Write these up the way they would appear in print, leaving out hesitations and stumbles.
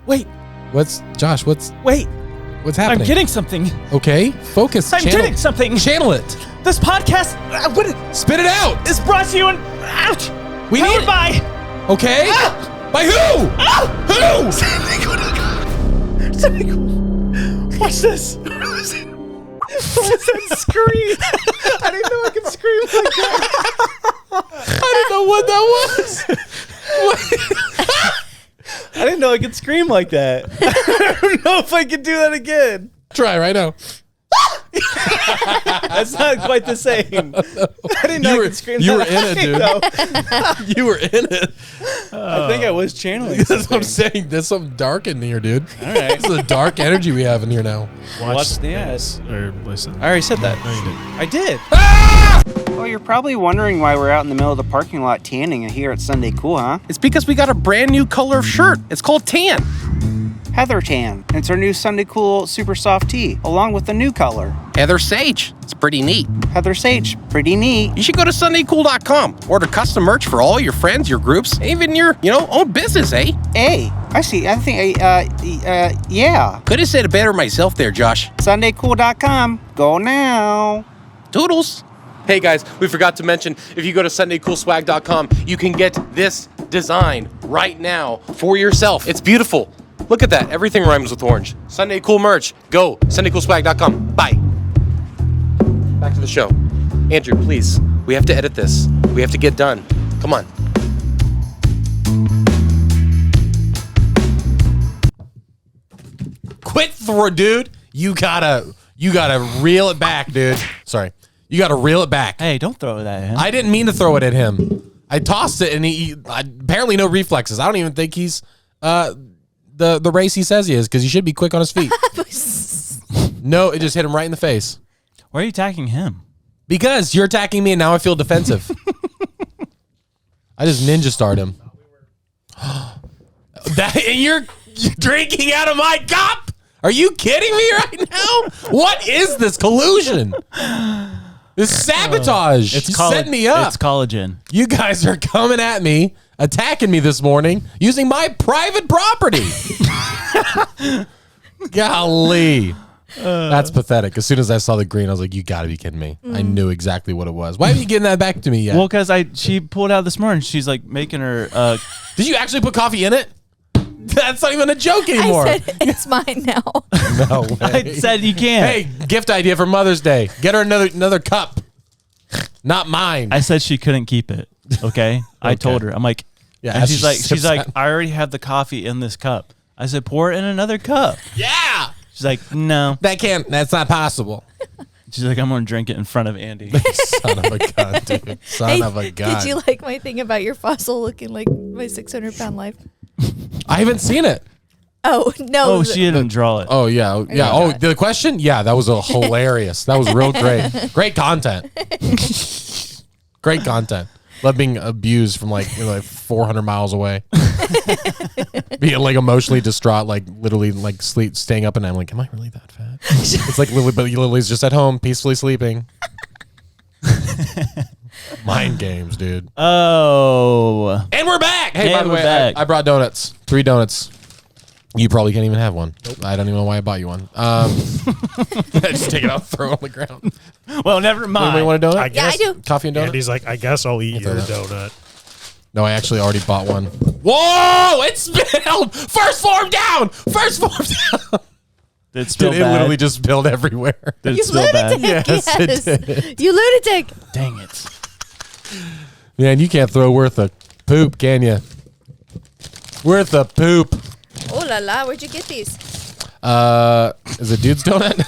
Wait. What's Wait. What's happening? I'm getting something. Okay, focus. I'm getting something. Channel it. This podcast, Spit it out. is brought to you in. Ouch. We need it. By. Okay. By who? Who? Watch this. What was that scream? I didn't know I could scream like that. I didn't know what that was. I didn't know I could scream like that. I don't know if I could do that again. Try right now. That's not quite the same. I didn't know I could scream. You were in it, dude. You were in it. I think I was channeling. That's what I'm saying. There's something dark in here, dude. All right. This is a dark energy we have in here now. Watch the ass. Or listen. I already said that. No, you didn't. I did. Well, you're probably wondering why we're out in the middle of the parking lot tanning here at Sunday Cool, huh? It's because we got a brand new color of shirt. It's called tan. Heather Tan. It's our new Sunday Cool Super Soft Tee, along with the new color. Heather Sage. It's pretty neat. Heather Sage. Pretty neat. You should go to SundayCool.com. Order custom merch for all your friends, your groups, and even your, own business, eh? Hey, I see. I think, yeah. Could have said it better myself there, Josh. SundayCool.com. Go now. Toodles. Hey guys, we forgot to mention, if you go to SundayCoolSwag.com, you can get this design right now for yourself. It's beautiful. Look at that. Everything rhymes with orange. Sunday Cool merch. Go. SundayCoolSwag.com. Bye. Back to the show. Andrew, please. We have to edit this. We have to get done. Come on. Quit dude. You gotta reel it back, dude. Sorry. You gotta reel it back. Hey, don't throw that at him. I didn't mean to throw it at him. I tossed it and he apparently no reflexes. I don't even think he's the race he says he is, because he should be quick on his feet. No, it just hit him right in the face. Why are you attacking him? Because you're attacking me and now I feel defensive. I just ninja starred him. You're drinking out of my cup? Are you kidding me right now? What is this collusion? This sabotage. You set me up. It's collagen. You guys are coming at me, attacking me this morning using my private property. Golly. That's pathetic. As soon as I saw the green, I was like, you gotta be kidding me. I knew exactly what it was. Why haven't you getting that back to me yet? Well, because she pulled out this morning. She's like making her. Did you actually put coffee in it? That's not even a joke anymore. I said it's mine now. No way. I said you can't. Hey, gift idea for Mother's Day. Get her another cup. Not mine. I said she couldn't keep it. Okay. I told her. I'm like, yeah. And she's like, I already have the coffee in this cup. I said, pour it in another cup. Yeah. She's like, no. That's not possible. She's like, I'm going to drink it in front of Andy. Son of a gun, dude. Son of a gun. Did you like my thing about your fossil looking like my 600-pound life? I haven't seen it. Oh, no. Oh, she didn't draw it. Oh, yeah. Yeah. Oh, the question? Yeah, that was hilarious. That was real great. Great content. Great content. Love being abused from like 400 miles away. Being like emotionally distraught, like literally like staying up and I'm like, am I really that fat? It's like Lily's just at home peacefully sleeping. Mind games, dude. Oh. And we're back. Hey, by the way, back. I brought donuts. 3 donuts. You probably can't even have one. Nope. I don't even know why I bought you one. Just take it out, throw it on the ground. Well, never mind. Anybody want a donut? I guess. Yeah, I do. Coffee and donut? Andy's like, I guess I'll eat your donut. No, I actually already bought one. Whoa! It spilled! First form down! First form down! Did it spill Dude, bad? It literally just spilled everywhere. Did it You spill bad? lunatic. Yes, Yes. it did. You lunatic. Dang it. Man, you can't throw worth a poop, can you? Worth a poop. Oh la la, where'd you get these? Is it dude's donut?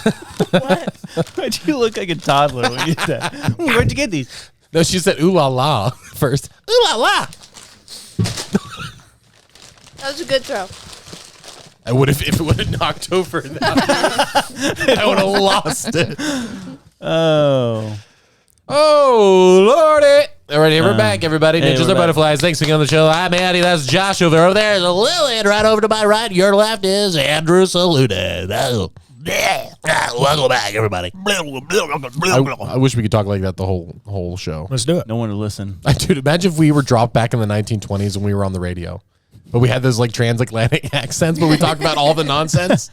What? Why'd you look like a toddler when you said that? Where'd you get these? No, she said ooh la la first. Ooh la la. That was a good throw. I would have, if it would have knocked over that, I would have lost it. Oh. Oh, Lordy. All right, we're back, everybody. Hey, Ninjas we're are back. butterflies. Thanks for being on the show. I'm Andy. That's Josh over there. There's a Lily, and right over to my right, your left is Andrew Saluda. Oh. Welcome back, everybody. I wish we could talk like that the whole show. Let's do it. No one to listen. Dude, imagine if we were dropped back in the 1920s and we were on the radio. But we had those like transatlantic accents, but we talked about all the nonsense.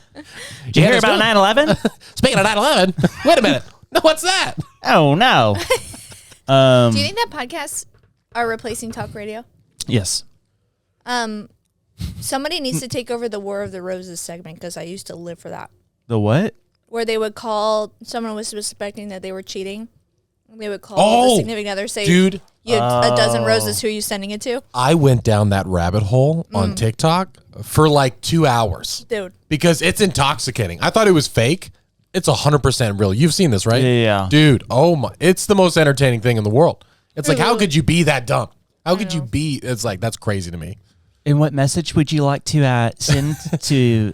Did you hear about 9/11? Speaking of 9/11, wait a minute. No, what's that? Oh, no. Do you think that podcasts are replacing talk radio? Yes. Somebody needs to take over the War of the Roses segment because I used to live for that. The what? Where they would call someone was suspecting that they were cheating. They would call the significant other, say, dude, you had a dozen roses. Who are you sending it to? I went down that rabbit hole on TikTok for like 2 hours. Dude. Because it's intoxicating. I thought it was fake. It's 100% real. You've seen this, right? Yeah. Dude, oh my. It's the most entertaining thing in the world. It's like, how could you be that dumb? How could you be? It's like, that's crazy to me. And what message would you like to send to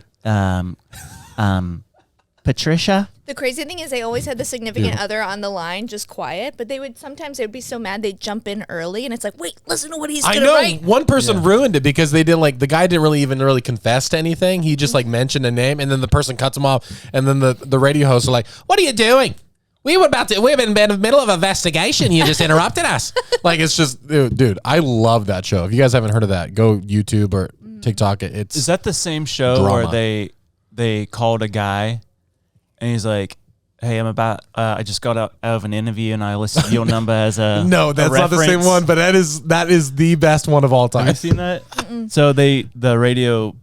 Patricia? The crazy thing is they always had the significant other on the line, just quiet, but they would sometimes they'd be so mad they'd jump in early, and it's like, wait, listen to what he's gonna write. One person ruined it because they didn't the guy didn't really confess to anything. He just mentioned a name, and then the person cuts him off, and then the radio hosts are like, "What are you doing? We've been in the middle of an investigation. You just interrupted us." It's just, dude, I love that show. If you guys haven't heard of that, go YouTube or TikTok. Is that the same show drama. where they called a guy and he's like, "Hey, I just got out of an interview and I listed your number as a no, that's not the same one, but that is the best one of all time. Have you seen that? So the radio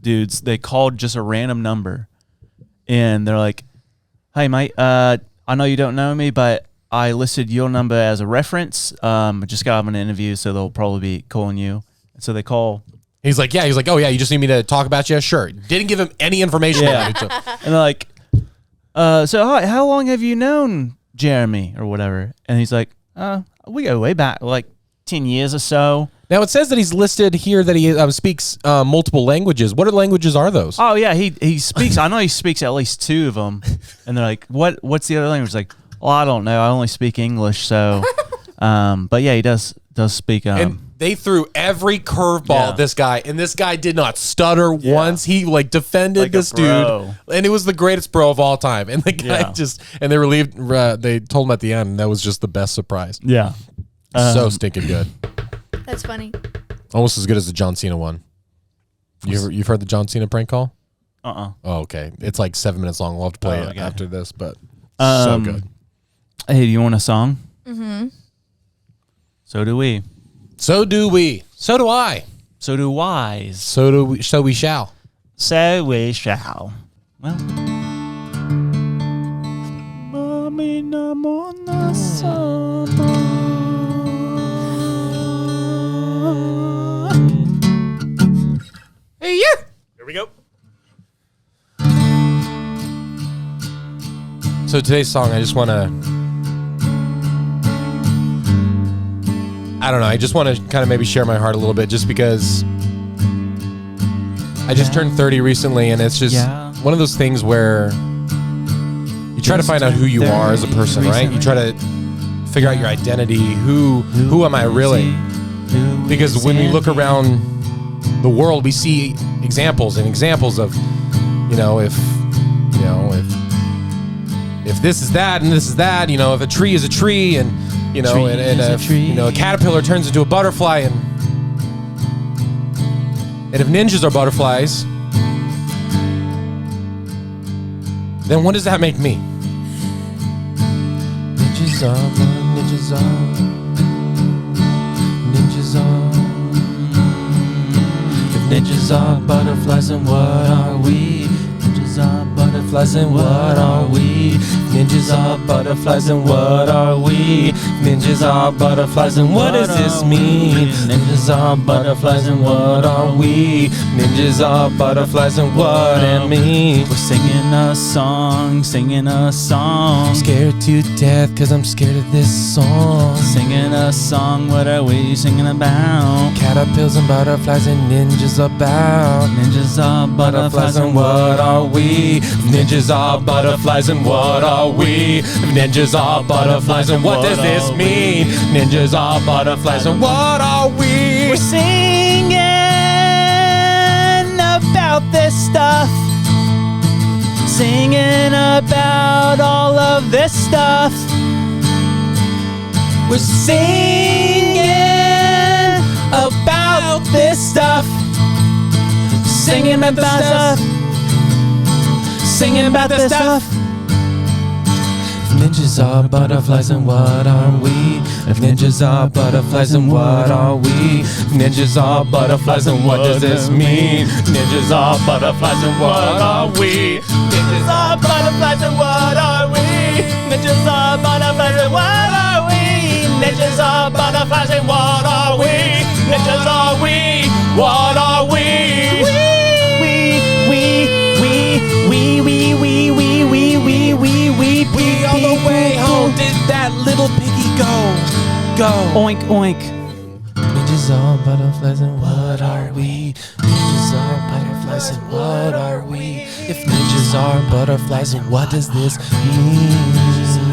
dudes, they called just a random number and they're like, "Hey, mate, I know you don't know me, but I listed your number as a reference. I just got out of an interview, so they'll probably be calling you." So they call. He's like, "Oh yeah, you just need me to talk about you?" Sure. Didn't give him any information. Yeah. And they're like, "So how long have you known Jeremy or whatever?" And he's like, "We go way back, like 10 years or so." Now it says that he's listed here that he speaks multiple languages. What languages are those? Oh yeah, he speaks. I know he speaks at least 2 of them. And they're like, "What's the other language?" Like, "Well, I don't know. I only speak English." So, but yeah, he does speak. And they threw every curveball at this guy, and this guy did not stutter once. He defended this dude, and it was the greatest bro of all time. And the guy and they relieved. They told him at the end, and that was just the best surprise. Yeah, so stinking good. That's funny. Almost as good as the John Cena one. You've heard the John Cena prank call? Oh, okay. It's like 7 minutes long. We'll have to play it after this, but so good. Hey, do you want a song? Mm-hmm. So do we. So do we. So do I. So do wise. So do we. So we shall. So we shall. Well. Hey, yeah. Here we go. So today's song, I just want to, I don't know, I just want to kind of maybe share my heart a little bit just because I just turned 30 recently, and it's just one of those things where you try to find out who you are as a person, right? You try to figure out your identity. Who am I really? Because when we look around the world, we see examples of, if this is that and this is that, if a tree is a tree and if a caterpillar turns into a butterfly and if ninjas are butterflies, then what does that make me? Ninjas are, ninjas are, ninjas are. If ninjas are butterflies, then what are we? Ninjas are butterflies, and what are we? Ninjas are butterflies, and what are we? Ninjas are butterflies, and what does this mean? Ninjas are butterflies, and what are we? Ninjas are butterflies, and what it means? We're singing a song, I'm scared to death, cause I'm scared of this song. Singing a song, what are we singing about? Caterpillars and butterflies and ninjas about. Ninjas are Butterflies, and what are we? Ninjas are butterflies, and what are we? Ninjas are butterflies, and what does this mean? Ninjas are butterflies, and what are we? We're singing about this stuff. Singing about all of this stuff. We're singing about this stuff. Singing about the stuff. Singing about the stuff. Ninjas are butterflies, and what are we? If ninjas are butterflies, and what are we? If ninjas are butterflies, and what does this mean? Ninjas are butterflies, and what are we? Ninjas are butterflies, and what are we? Ninjas are butterflies, and what are we? Ninjas are butterflies, and what are we? Ninjas are we? What are we? We on the way home. Did that little piggy go? Oink, oink. Ninjas are butterflies, and what are we? Ninjas are butterflies, and what are we? If ninjas are butterflies, and what does this mean?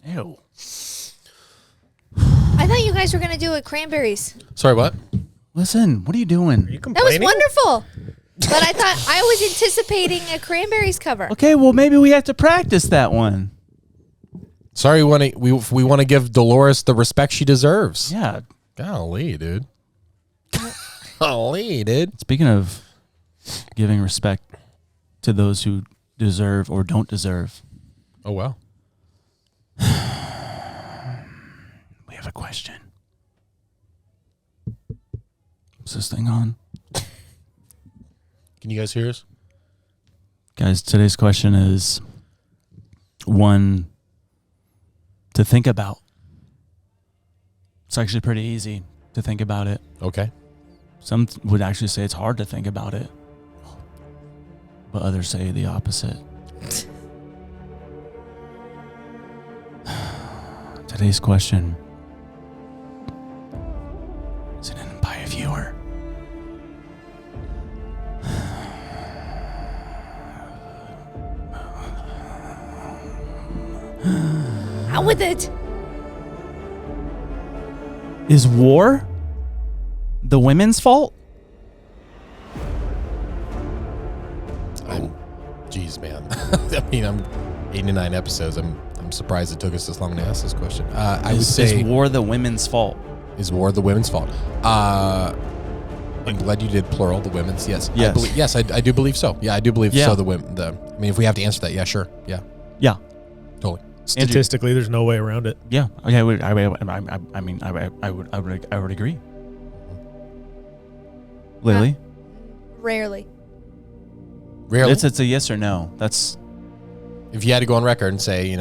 Ew. I thought you guys were gonna do it cranberries. Sorry, what? Listen, what are you doing? Are you That was complaining? wonderful. But I thought I was anticipating a cranberries cover. Okay, well maybe we have to practice that one. Sorry, we want to give Dolores the respect she deserves. Yeah. Golly, dude. Golly, dude. Speaking of giving respect to those who deserve or don't deserve, Oh, wow. we have a question. Is this thing on? Can you guys hear us? Guys, today's question is one to think about. It's actually pretty easy to think about it. Okay. Some would actually say it's hard to think about it, but others say the opposite. Today's question is in by a viewer. Out with it. Is war the women's fault? Jeez, man. I mean, I'm 89 episodes. I'm surprised it took us this long to ask this question. I would say, is war the women's fault? Is war the women's fault? I'm glad you did plural, the women's. Yes. Yes. I do believe so. Yeah, I do believe Yeah. so. The women. I mean, if we have to answer that, yeah, sure. Yeah, Yeah. totally. Statistically, there's no way around it. Yeah. Okay. I would agree. Lily, Rarely. Rarely. it's a yes or no. That's If you had to go on record and say,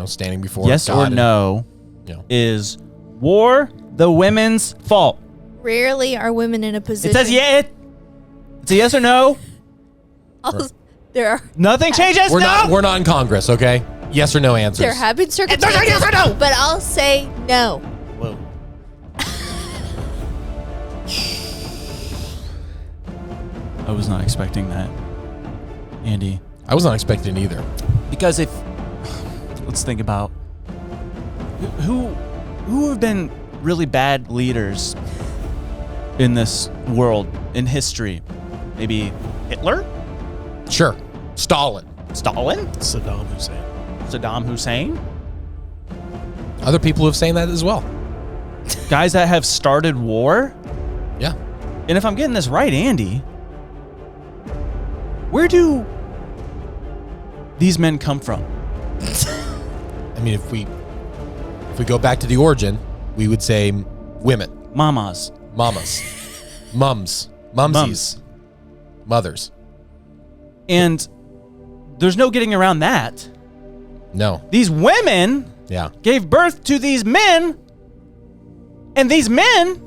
standing before yes God or no. you know. Is war the women's fault? Rarely are women in a position. It says yeah. It's a yes or no. There are. Nothing changes. We're no. not in Congress, okay? Yes or no answers. There have been circumstances. yes or no. But I'll say no. Whoa. I was not expecting that, Andy. I was not expecting either. Because let's think about who have been really bad leaders in this world, in history. Maybe Hitler? Sure. Stalin. Stalin? Saddam Hussein. Saddam Hussein? Other people have saying that as well. Guys that have started war? Yeah. And if I'm getting this right, Andy, where do these men come from? I mean, if we go back to the origin, we would say women, Mamas. mamas, mums, mumsies, mothers. And there's no getting around that. No. These women Yeah. gave birth to these men, and these men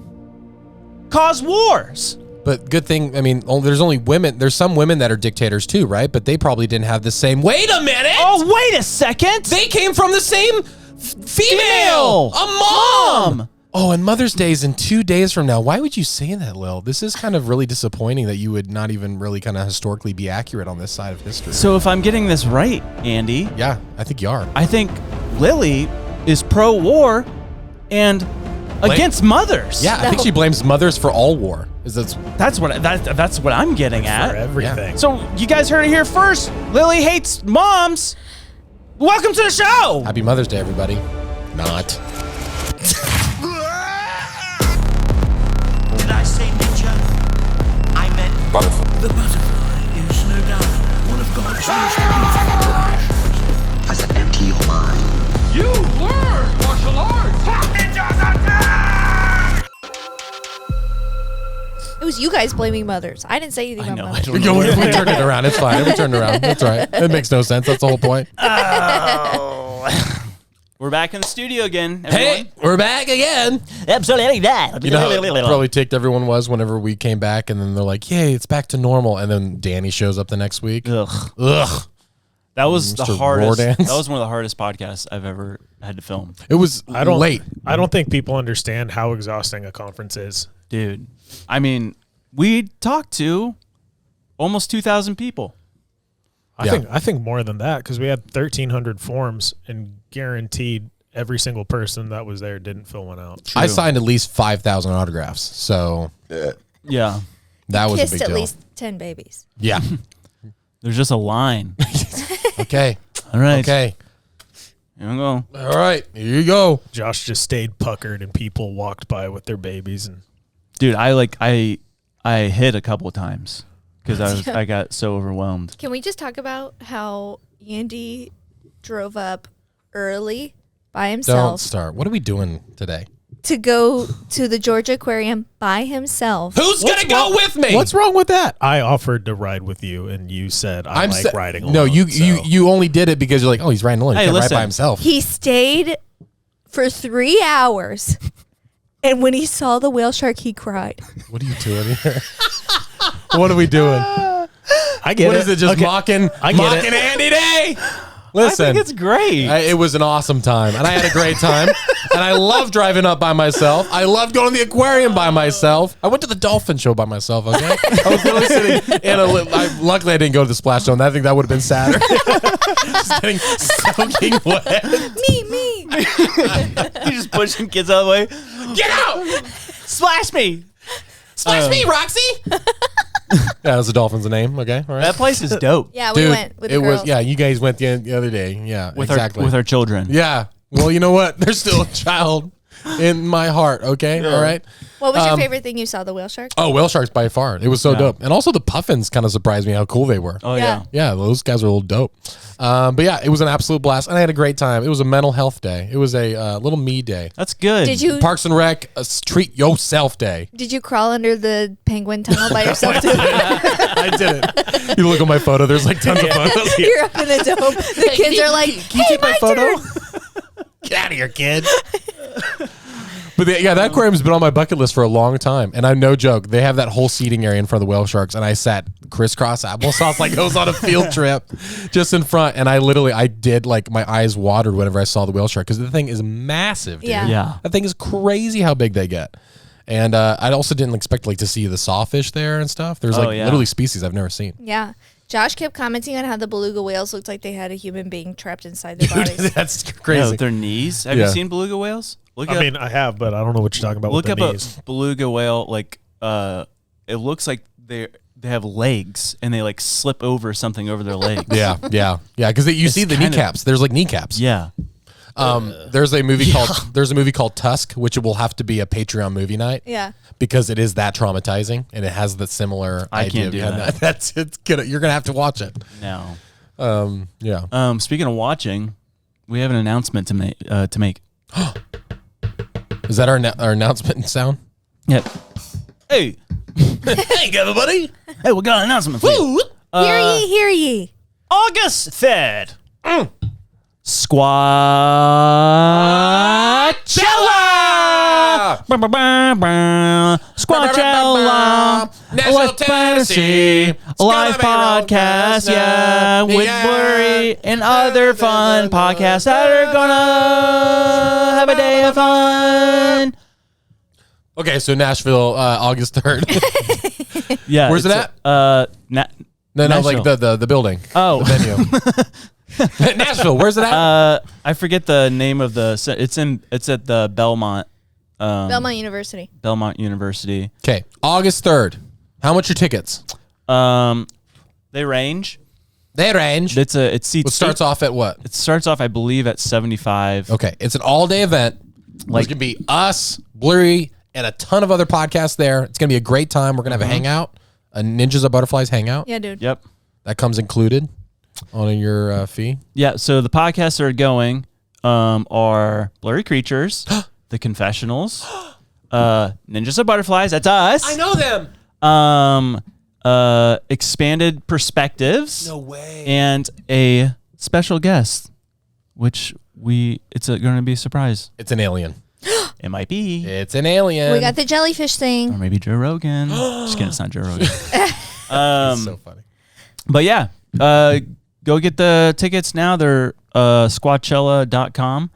cause wars. But good thing, I mean, there's only women. There's some women that are dictators too, right? But they probably didn't have the same. Wait a minute! Oh, wait a second! They came from the same female! A mom! Oh, and Mother's Day is in 2 days from now. Why would you say that, Lil? This is kind of really disappointing that you would not even really kind of historically be accurate on this side of history. So if I'm getting this right, Andy, Yeah, I think you are. I think Lily is pro-war, and against mothers. Yeah, I think she blames mothers for all war. That's what I'm getting For at. everything. So you guys heard it here first. Lily hates moms. Welcome to the show. Happy Mother's Day, everybody. Not. Did I say ninja? I meant butterfly. The butterfly is no doubt one of God's most beautiful creations. As I empty your mind. You learn martial arts! Ninjas attack! It was you guys blaming mothers. I didn't say anything about mothers. We turned it around. It's fine. We turned it around. That's right. It makes no sense. That's the whole point. We're back in the studio again. Everyone. Hey, we're back again. Absolutely not. You know how probably ticked everyone was whenever we came back, and then they're like, "Yay, it's back to normal." And then Danny shows up the next week. Ugh. That was the Mr. hardest. Roardance. That was one of the hardest podcasts I've ever had to film. It was late. I don't think people understand how exhausting a conference is. Dude. I mean, we talked to almost 2,000 people. I think more than that because we had 1,300 forms and guaranteed every single person that was there didn't fill one out. I signed at least 5,000 autographs, so Yeah. that was a Kissed big at deal. least 10 babies. Yeah. There's just a line. Okay. All right. Okay. Here we go. All right. Here you go. Josh just stayed puckered and people walked by with their babies and Dude, I hit a couple of times because I got so overwhelmed. Can we just talk about how Andy drove up early by Don't himself start. What are we doing today? to go to the Georgia Aquarium by himself? Who's going to go with me? what's wrong with that? I offered to ride with you and you said I like riding alone. No, you so. you only did it because you're like, oh, he's riding alone. He Hey, can't ride listen. by himself. He stayed for 3 hours, and when he saw the whale shark, he cried. What are you doing here? What are we doing? I get What it. is it? Just Okay. mocking Andy Day? Listen, I think it's great. it was an awesome time, and I had a great time, and I love driving up by myself. I love going to the aquarium by myself. I went to the dolphin show by myself. Okay, I was literally sitting in luckily, I didn't go to the splash zone. I think that would have been sadder. Just getting soaking wet. Me. You're just pushing kids out of the way. Get out! Splash me. Splash me, Roxy. Yeah, that's the dolphin's name. Okay, all right. That place is dope. Yeah, we went with the it girls. was. Yeah, you guys went the other day. Yeah, With exactly. our children. Yeah. Well, you know what? There's still a child in my heart. Okay. All right. What was your favorite thing you saw, the whale shark? Oh, whale sharks by far. It was so Yeah. dope. And also the puffins kind of surprised me how cool they were. Oh Yeah. yeah. Yeah, those guys are a little dope. But yeah, it was an absolute blast. And I had a great time. It was a mental health day. It was a little me day. That's good. Did you Parks and Rec, treat yourself day. crawl under the penguin tunnel by yourself too? I did it. You look at my photo, there's like tons of photos. You're up in a dome. The kids are like, Can you take my photo? Get out of here, kid. But that aquarium's been on my bucket list for a long time. And I'm no joke. They have that whole seating area in front of the whale sharks. And I sat crisscross applesauce like I was on a field trip just in front. And I did like my eyes watered whenever I saw the whale shark because the thing is massive, dude. Yeah. Yeah. That thing is crazy how big they get. And I also didn't expect like to see the sawfish there and stuff. There's like literally species I've never seen. Yeah. Josh kept commenting on how the beluga whales looked like they had a human being trapped inside their bodies. That's Yeah, crazy. with their knees. Have you seen beluga whales? I have, but I don't know what you're talking about Look with up the knees. a beluga whale. Like, it looks like they have legs and they like slip over something over their legs. Yeah. Because you see the kind of- kneecaps. There's like kneecaps. Yeah. There's a movie called Tusk, which will have to be a Patreon movie night. Yeah. Because it is that traumatizing and it has the similar I idea. can't do behind that. You're gonna have to watch it. No. Yeah. Speaking of watching, we have an announcement to make. Is that our announcement sound? Yep. Hey. Hey, everybody. Hey, we got an announcement for you. Hear ye. August 3rd. Squatchella! Squatchella! National Tennessee! A live podcast, yeah, with Worry and other fun podcasts that are gonna have a day of fun. Okay, so Nashville, August 3rd. Yeah. Where's it it's, at? No, Nashville. like the building. Oh. The venue. Nashville, where's it at? I forget the name of the. It's at the Belmont. Belmont University. Belmont University. Okay, August 3rd. How much are tickets? They range. They range. It seats. It starts off at what? It starts off, I believe, at 75. Okay, it's an all-day event. There's gonna be us, Blurry, and a ton of other podcasts there. It's gonna be a great time. We're gonna have a hangout, a Ninjas of Butterflies hangout. Yeah, dude. Yep. That comes included on your fee. Yeah. So the podcasts that are going are Blurry Creatures, The Confessionals, Ninjas of Butterflies. That's us. I know them. Expanded Perspectives. No way. And a special guest, which it's going to be a surprise. It's an alien. It might be. It's an alien. We got the jellyfish Or thing. maybe Joe Rogan. Just kidding, it's not Joe Rogan. It's so funny. But yeah, go get the tickets now. They're Squatchella.com,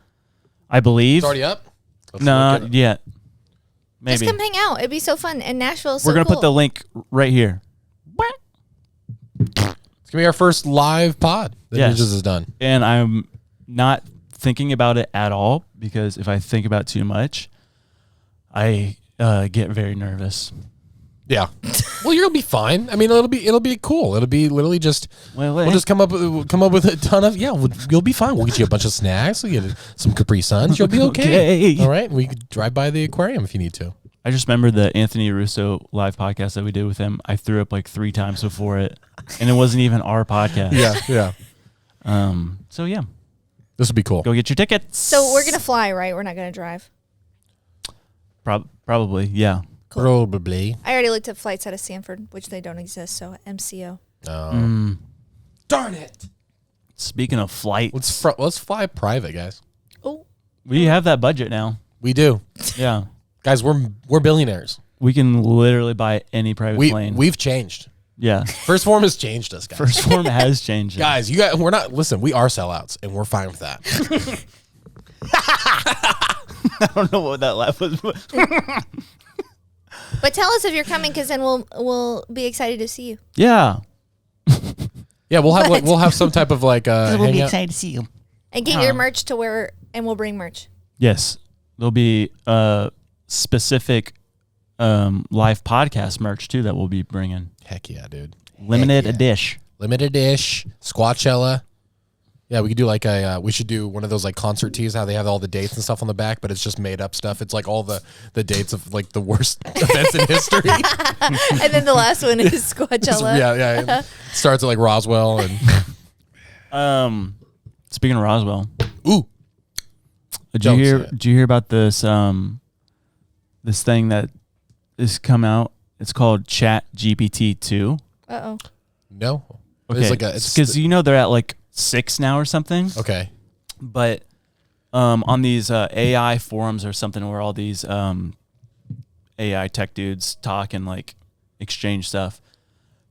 I believe. It's already up? Not yet. Maybe. Just come hang out. It'd be so fun. And Nashville's so We're going to cool. put the link right here. It's going to be our first live pod that Yes. Ninjas has done. And I'm not thinking about it at all because if I think about too much, I get very nervous. Yeah. Well, you'll be fine. I mean, it'll be cool. It'll be literally just we'll just come up with a ton of you'll be fine. We'll get you a bunch of snacks. We'll get some Capri Suns. You'll be okay. All right. We could drive by the aquarium if you need to. I just remember the Anthony Russo live podcast that we did with him. I threw up like 3 times before it, and it wasn't even our podcast. Yeah. So yeah, This would be cool. go get your tickets. So we're going to fly, right? We're not going to drive. Probably, yeah. Probably. I already looked up flights out of Sanford, which they don't exist. So MCO. Darn it. Speaking of flights, Let's fly private, guys. Oh, we have that budget now. We do. Yeah, Guys, we're billionaires. we can literally buy any private plane. We've changed. Yeah, First Form has changed us, guys. First Form has changed. Guys, we are sellouts, and we're fine with that. I don't know what that laugh was. but tell us if you're coming, because then we'll be excited to see you. Yeah, Yeah, we'll have some type of like we'll be hangout. excited to see you. And get your merch to wear, and we'll bring merch. Yes, there'll be specific live podcast merch too that we'll be bringing. Heck yeah, dude. Limited Heck yeah. edition. Limited dish, Squatchella. Yeah, we could do like we should do one of those like concert tees, how they have all the dates and stuff on the back, but it's just made up stuff. It's like all the dates of like the worst events in history. And then the last one is Squatchella. yeah. Starts at like Roswell and Speaking of Roswell, ooh. did Don't say you it. hear about this this thing that is come out? It's called ChatGPT 2. Uh-oh. No. Okay, It's like because you know they're at like 6 now or something. okay. But on these AI forums or something where all these AI tech dudes talk and like exchange stuff,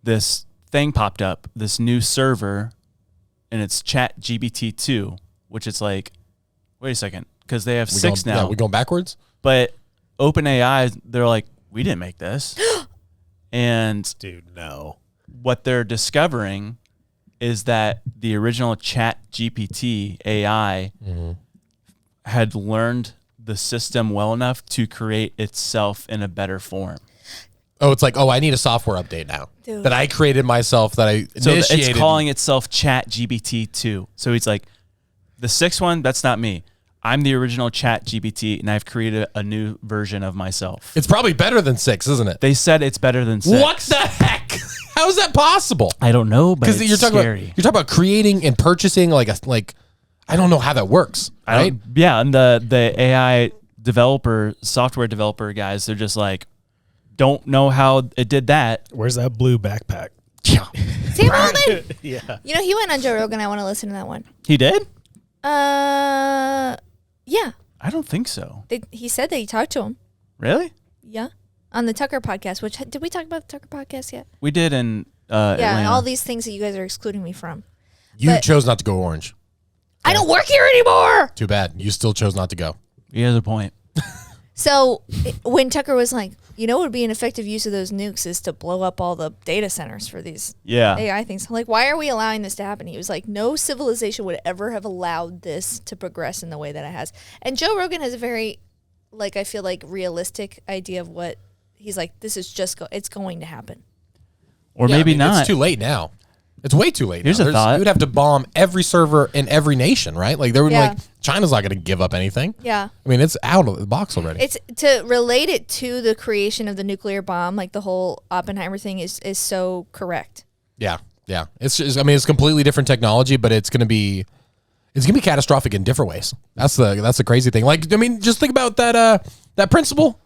this thing popped up, this new server, and it's ChatGPT 2, which is like, wait a second, because they have 6 now. Yeah, we going backwards? But OpenAI, they're like, we didn't make this. And Dude, no. what they're discovering is that the original ChatGPT AI had learned the system well enough to create itself in a better form. Oh, it's like, I need a software update now. Dude. That I created myself, that I So initiated. it's calling itself ChatGPT 2. So it's like, the 6th one, that's not me. I'm the original ChatGPT, and I've created a new version of myself. It's probably better than 6, isn't it? They said it's better than 6. What the heck? How is that possible? I don't know, but it's You're talking scary. about creating and purchasing I don't know how that works, right? Yeah, and the AI developer, software developer guys, they're just like, don't know how it did that. Where's that blue backpack? Yeah. Sam Roman. Yeah. You know, he went on Joe Rogan. I want to listen to that one. He did? Yeah. I don't think so. He said that he talked to him. Really? Yeah. On the Tucker podcast, which, did we talk about the Tucker podcast yet? We did in Yeah, and Atlanta. all these things that you guys are excluding me from. You But- chose not to go orange. I don't work here anymore. Too bad. You still chose not to go. He has a point. So when Tucker was like, you know what would be an effective use of those nukes is to blow up all the data centers for these Yeah. AI things. I'm like, why are we allowing this to happen? He was like, no civilization would ever have allowed this to progress in the way that it has. And Joe Rogan has a very like I feel like realistic idea of what he's like. This is just it's going to happen. Or Yeah, maybe I mean, not. It's too late now. It's way too late. Here's now. a thought. You would have to bomb every server in every nation, right? Like there would Yeah. like China's not going to give up anything. Yeah. I mean, it's out of the box already. It's to relate it to the creation of the nuclear bomb, like the whole Oppenheimer thing is so correct. Yeah, yeah. It's just, I mean, it's completely different technology, but it's gonna be catastrophic in different ways. That's the crazy thing. Like, I mean, just think about that principal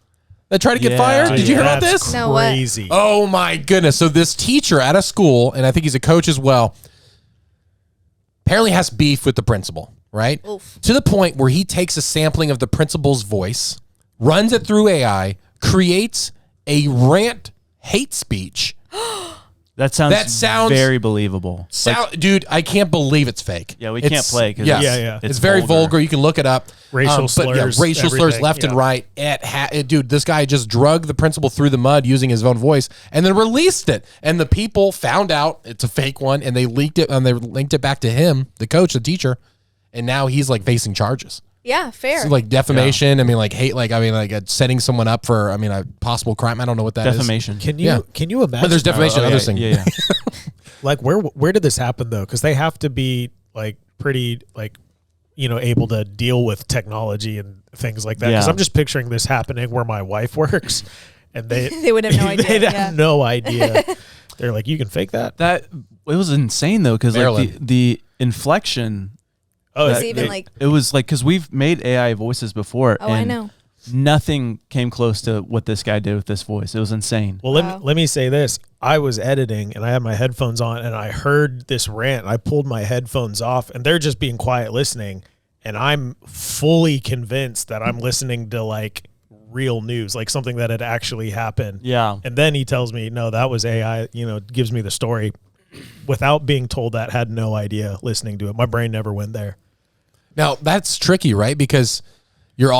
that tried to get Yeah. fired. Did you hear about That's this? No, what? crazy. Oh my goodness! So this teacher at a school, and I think he's a coach as well, apparently has beef with the principal. Right? Oof. To the point where he takes a sampling of the principal's voice, runs it through AI, creates a rant hate speech. That sounds very believable. Dude, I can't believe it's fake. Yeah, we can't play 'cause yes, it's it's very vulgar. You can look it up. Racial slurs, racial slurs everything, left and yeah. right. Dude, this guy just drug the principal through the mud using his own voice and then released it. And the people found out it's a fake one, and they leaked it, and they linked it back to him, the coach, the teacher, and now he's like facing charges. Yeah, fair. So like defamation. I mean, like hate. Like I mean, like setting someone up for. I mean, a possible crime. I don't know what that is. Defamation. Can you Yeah. imagine? But there's defamation. Oh, Other yeah, things. Yeah. Like where did this happen though? Because they have to be like pretty like able to deal with technology and things like that. Because Yeah. I'm just picturing this happening where my wife works, and they They would have no idea. They'd Yeah. have no idea. They're like, you can fake that. That it was insane though, because like Maryland. the inflection. Oh, It's that- even they- like, It was like because we've made AI voices before. oh, I and know. Nothing came close to what this guy did with this voice. It was insane. Well, Wow. let me say this. I was editing and I had my headphones on and I heard this rant. I pulled my headphones off and they're just being quiet listening. And I'm fully convinced that I'm listening to like real news, like something that had actually happened. Yeah. And then he tells me, no, that was AI, gives me the story without being told that, had no idea listening to it. My brain never went there. Now that's tricky, right? Because you're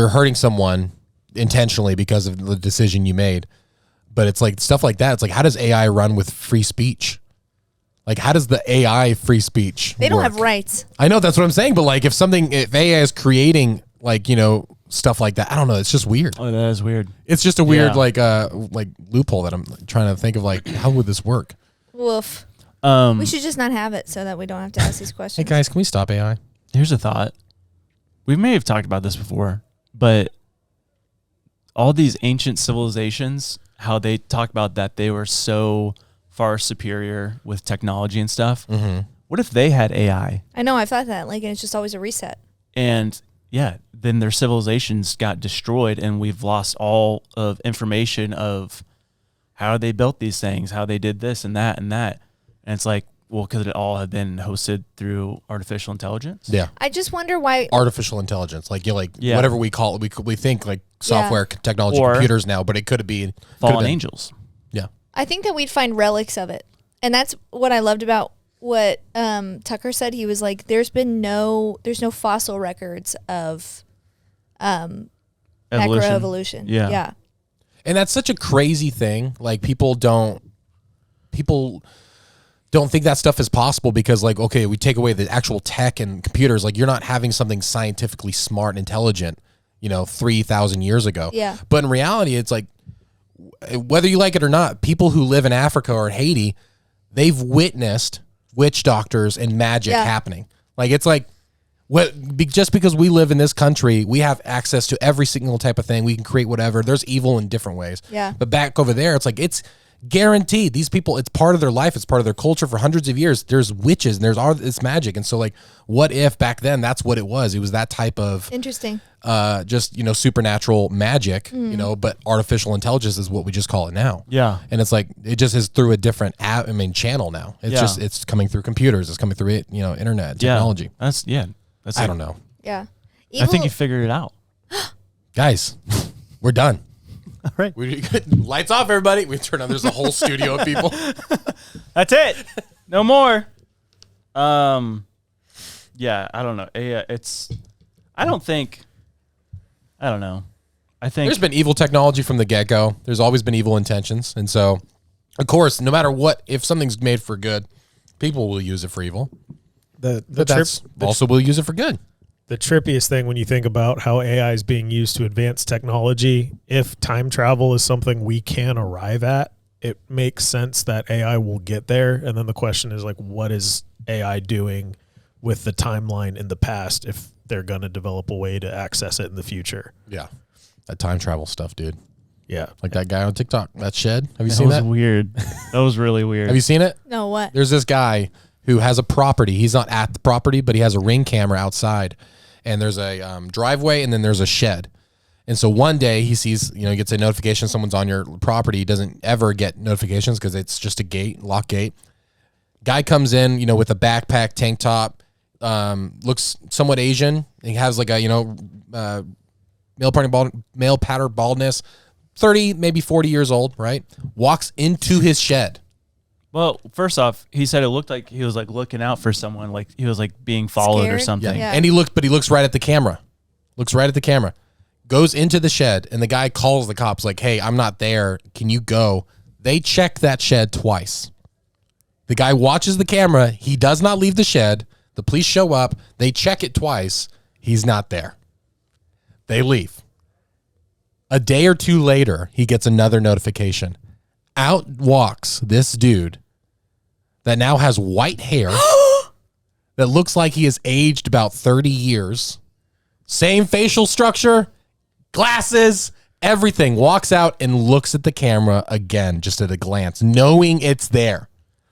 hurting someone intentionally because of the decision you made. But it's like stuff like that. It's like, how does AI run with free speech? Like, how does the AI free speech They don't work? have rights. I know that's what I'm saying, but like if AI is creating like, stuff like that, I don't know. It's just weird. Oh, that is weird. It's just a weird Yeah. like loophole that I'm trying to think of. Like, how would this work? Woof. We should just not have it so that we don't have to ask these Hey questions. guys, can we stop AI? Here's a thought. We may have talked about this before, but all these ancient civilizations, how they talk about that they were so far superior with technology and stuff. Mm-hmm. What if they had AI? I know, I've thought that. Like, and it's just always a reset. And yeah, then their civilizations got destroyed and we've lost all of information of how they built these things, how they did this and that and that. And it's like, well, could it all have been hosted through artificial intelligence? Yeah. I just wonder why. Artificial intelligence, like Yeah. whatever we call it, we think like software, technology, Or computers now, but it could be Fallen angels. Yeah, I think that we'd find relics of it. And that's what I loved about what Tucker said. He was like, there's no fossil records of macroevolution. Yeah. Yeah. and that's such a crazy thing. Like people don't think that stuff is possible because like, okay, we take away the actual tech and computers. Like you're not having something scientifically smart and intelligent, 3,000 years ago. Yeah. But in reality, it's like, whether you like it or not, people who live in Africa or Haiti, they've witnessed witch doctors and magic happening. Like it's like, just because we live in this country, we have access to every single type of thing. We can create whatever. There's evil in different ways. Yeah. But back over there, it's like it's guaranteed. These people, it's part of their life. It's part of their culture for hundreds of years. There's witches and there's all this magic. And so like, what if back then that's what it was? It was that type of Interesting. just supernatural magic, but artificial intelligence is what we just call it now. Yeah. And it's like it just is through a different channel now. It's it's coming through computers, it's coming through internet technology. That's I don't know. Yeah. I think you figured it out. Guys, we're done. All right. Lights off, everybody. We turn on, there's a whole studio of people. That's it. No more. Yeah, I don't know. I don't know. I think There's been evil technology from the get-go. There's always been evil intentions. And so, of course, no matter what, if something's made for good, people will use it for evil. The But trip, that's also will use it for good. the trippiest thing when you think about how AI is being used to advance technology, if time travel is something we can arrive at, it makes sense that AI will get there. And then the question is like, what is AI doing with the timeline in the past if they're going to develop a way to access it in the future? Yeah. That time travel stuff, dude. Yeah. Like that guy on TikTok, that shed. Have you That seen was that? weird. That was really weird. Have you seen it? No, what? There's this guy who has a property. He's not at the property, but he has a ring camera outside. And there's a driveway, and then there's a shed. And so one day he sees, he gets a notification someone's on your property. He doesn't ever get notifications because it's just a gate, lock gate. Guy comes in, with a backpack, tank top, looks somewhat Asian. He has like a, male pattern baldness, 30, maybe 40 years old, right? Walks into his shed. Well, first off, he said it looked like he was like looking out for someone, like he was like being followed or Scared? something. Yeah. And he looks right at the camera. Goes into the shed, and the guy calls the cops like, hey, I'm not there. Can you go? They check that shed twice. The guy watches the camera. He does not leave the shed. The police show up. They check it twice. He's not there. They leave. A day or two later, he gets another notification. Out walks this dude that now has white hair that looks like he has aged about 30 years. Same facial structure, glasses, everything. Walks out and looks at the camera again, just at a glance, knowing it's there.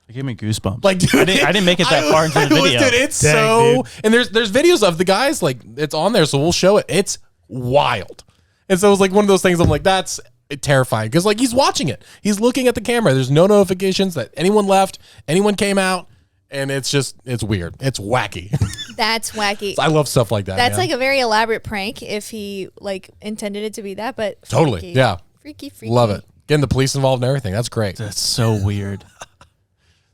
It gave me goosebumps. Like, dude, I didn't make it that far into the video. Dude, it's Dang, dude. and there's videos of the guys, like, it's on there, so we'll show it. It's wild. And so it was like one of those things I'm like, that's terrifying. Because like he's watching it. He's looking at the camera. There's no notifications that anyone left, anyone came out, and it's weird. It's wacky. That's wacky. I love stuff like that. That's man. like a very elaborate prank if he like intended it to be that, but Totally. freaky. Yeah. Freaky. Love it. Getting the police involved and everything. That's great. That's so weird.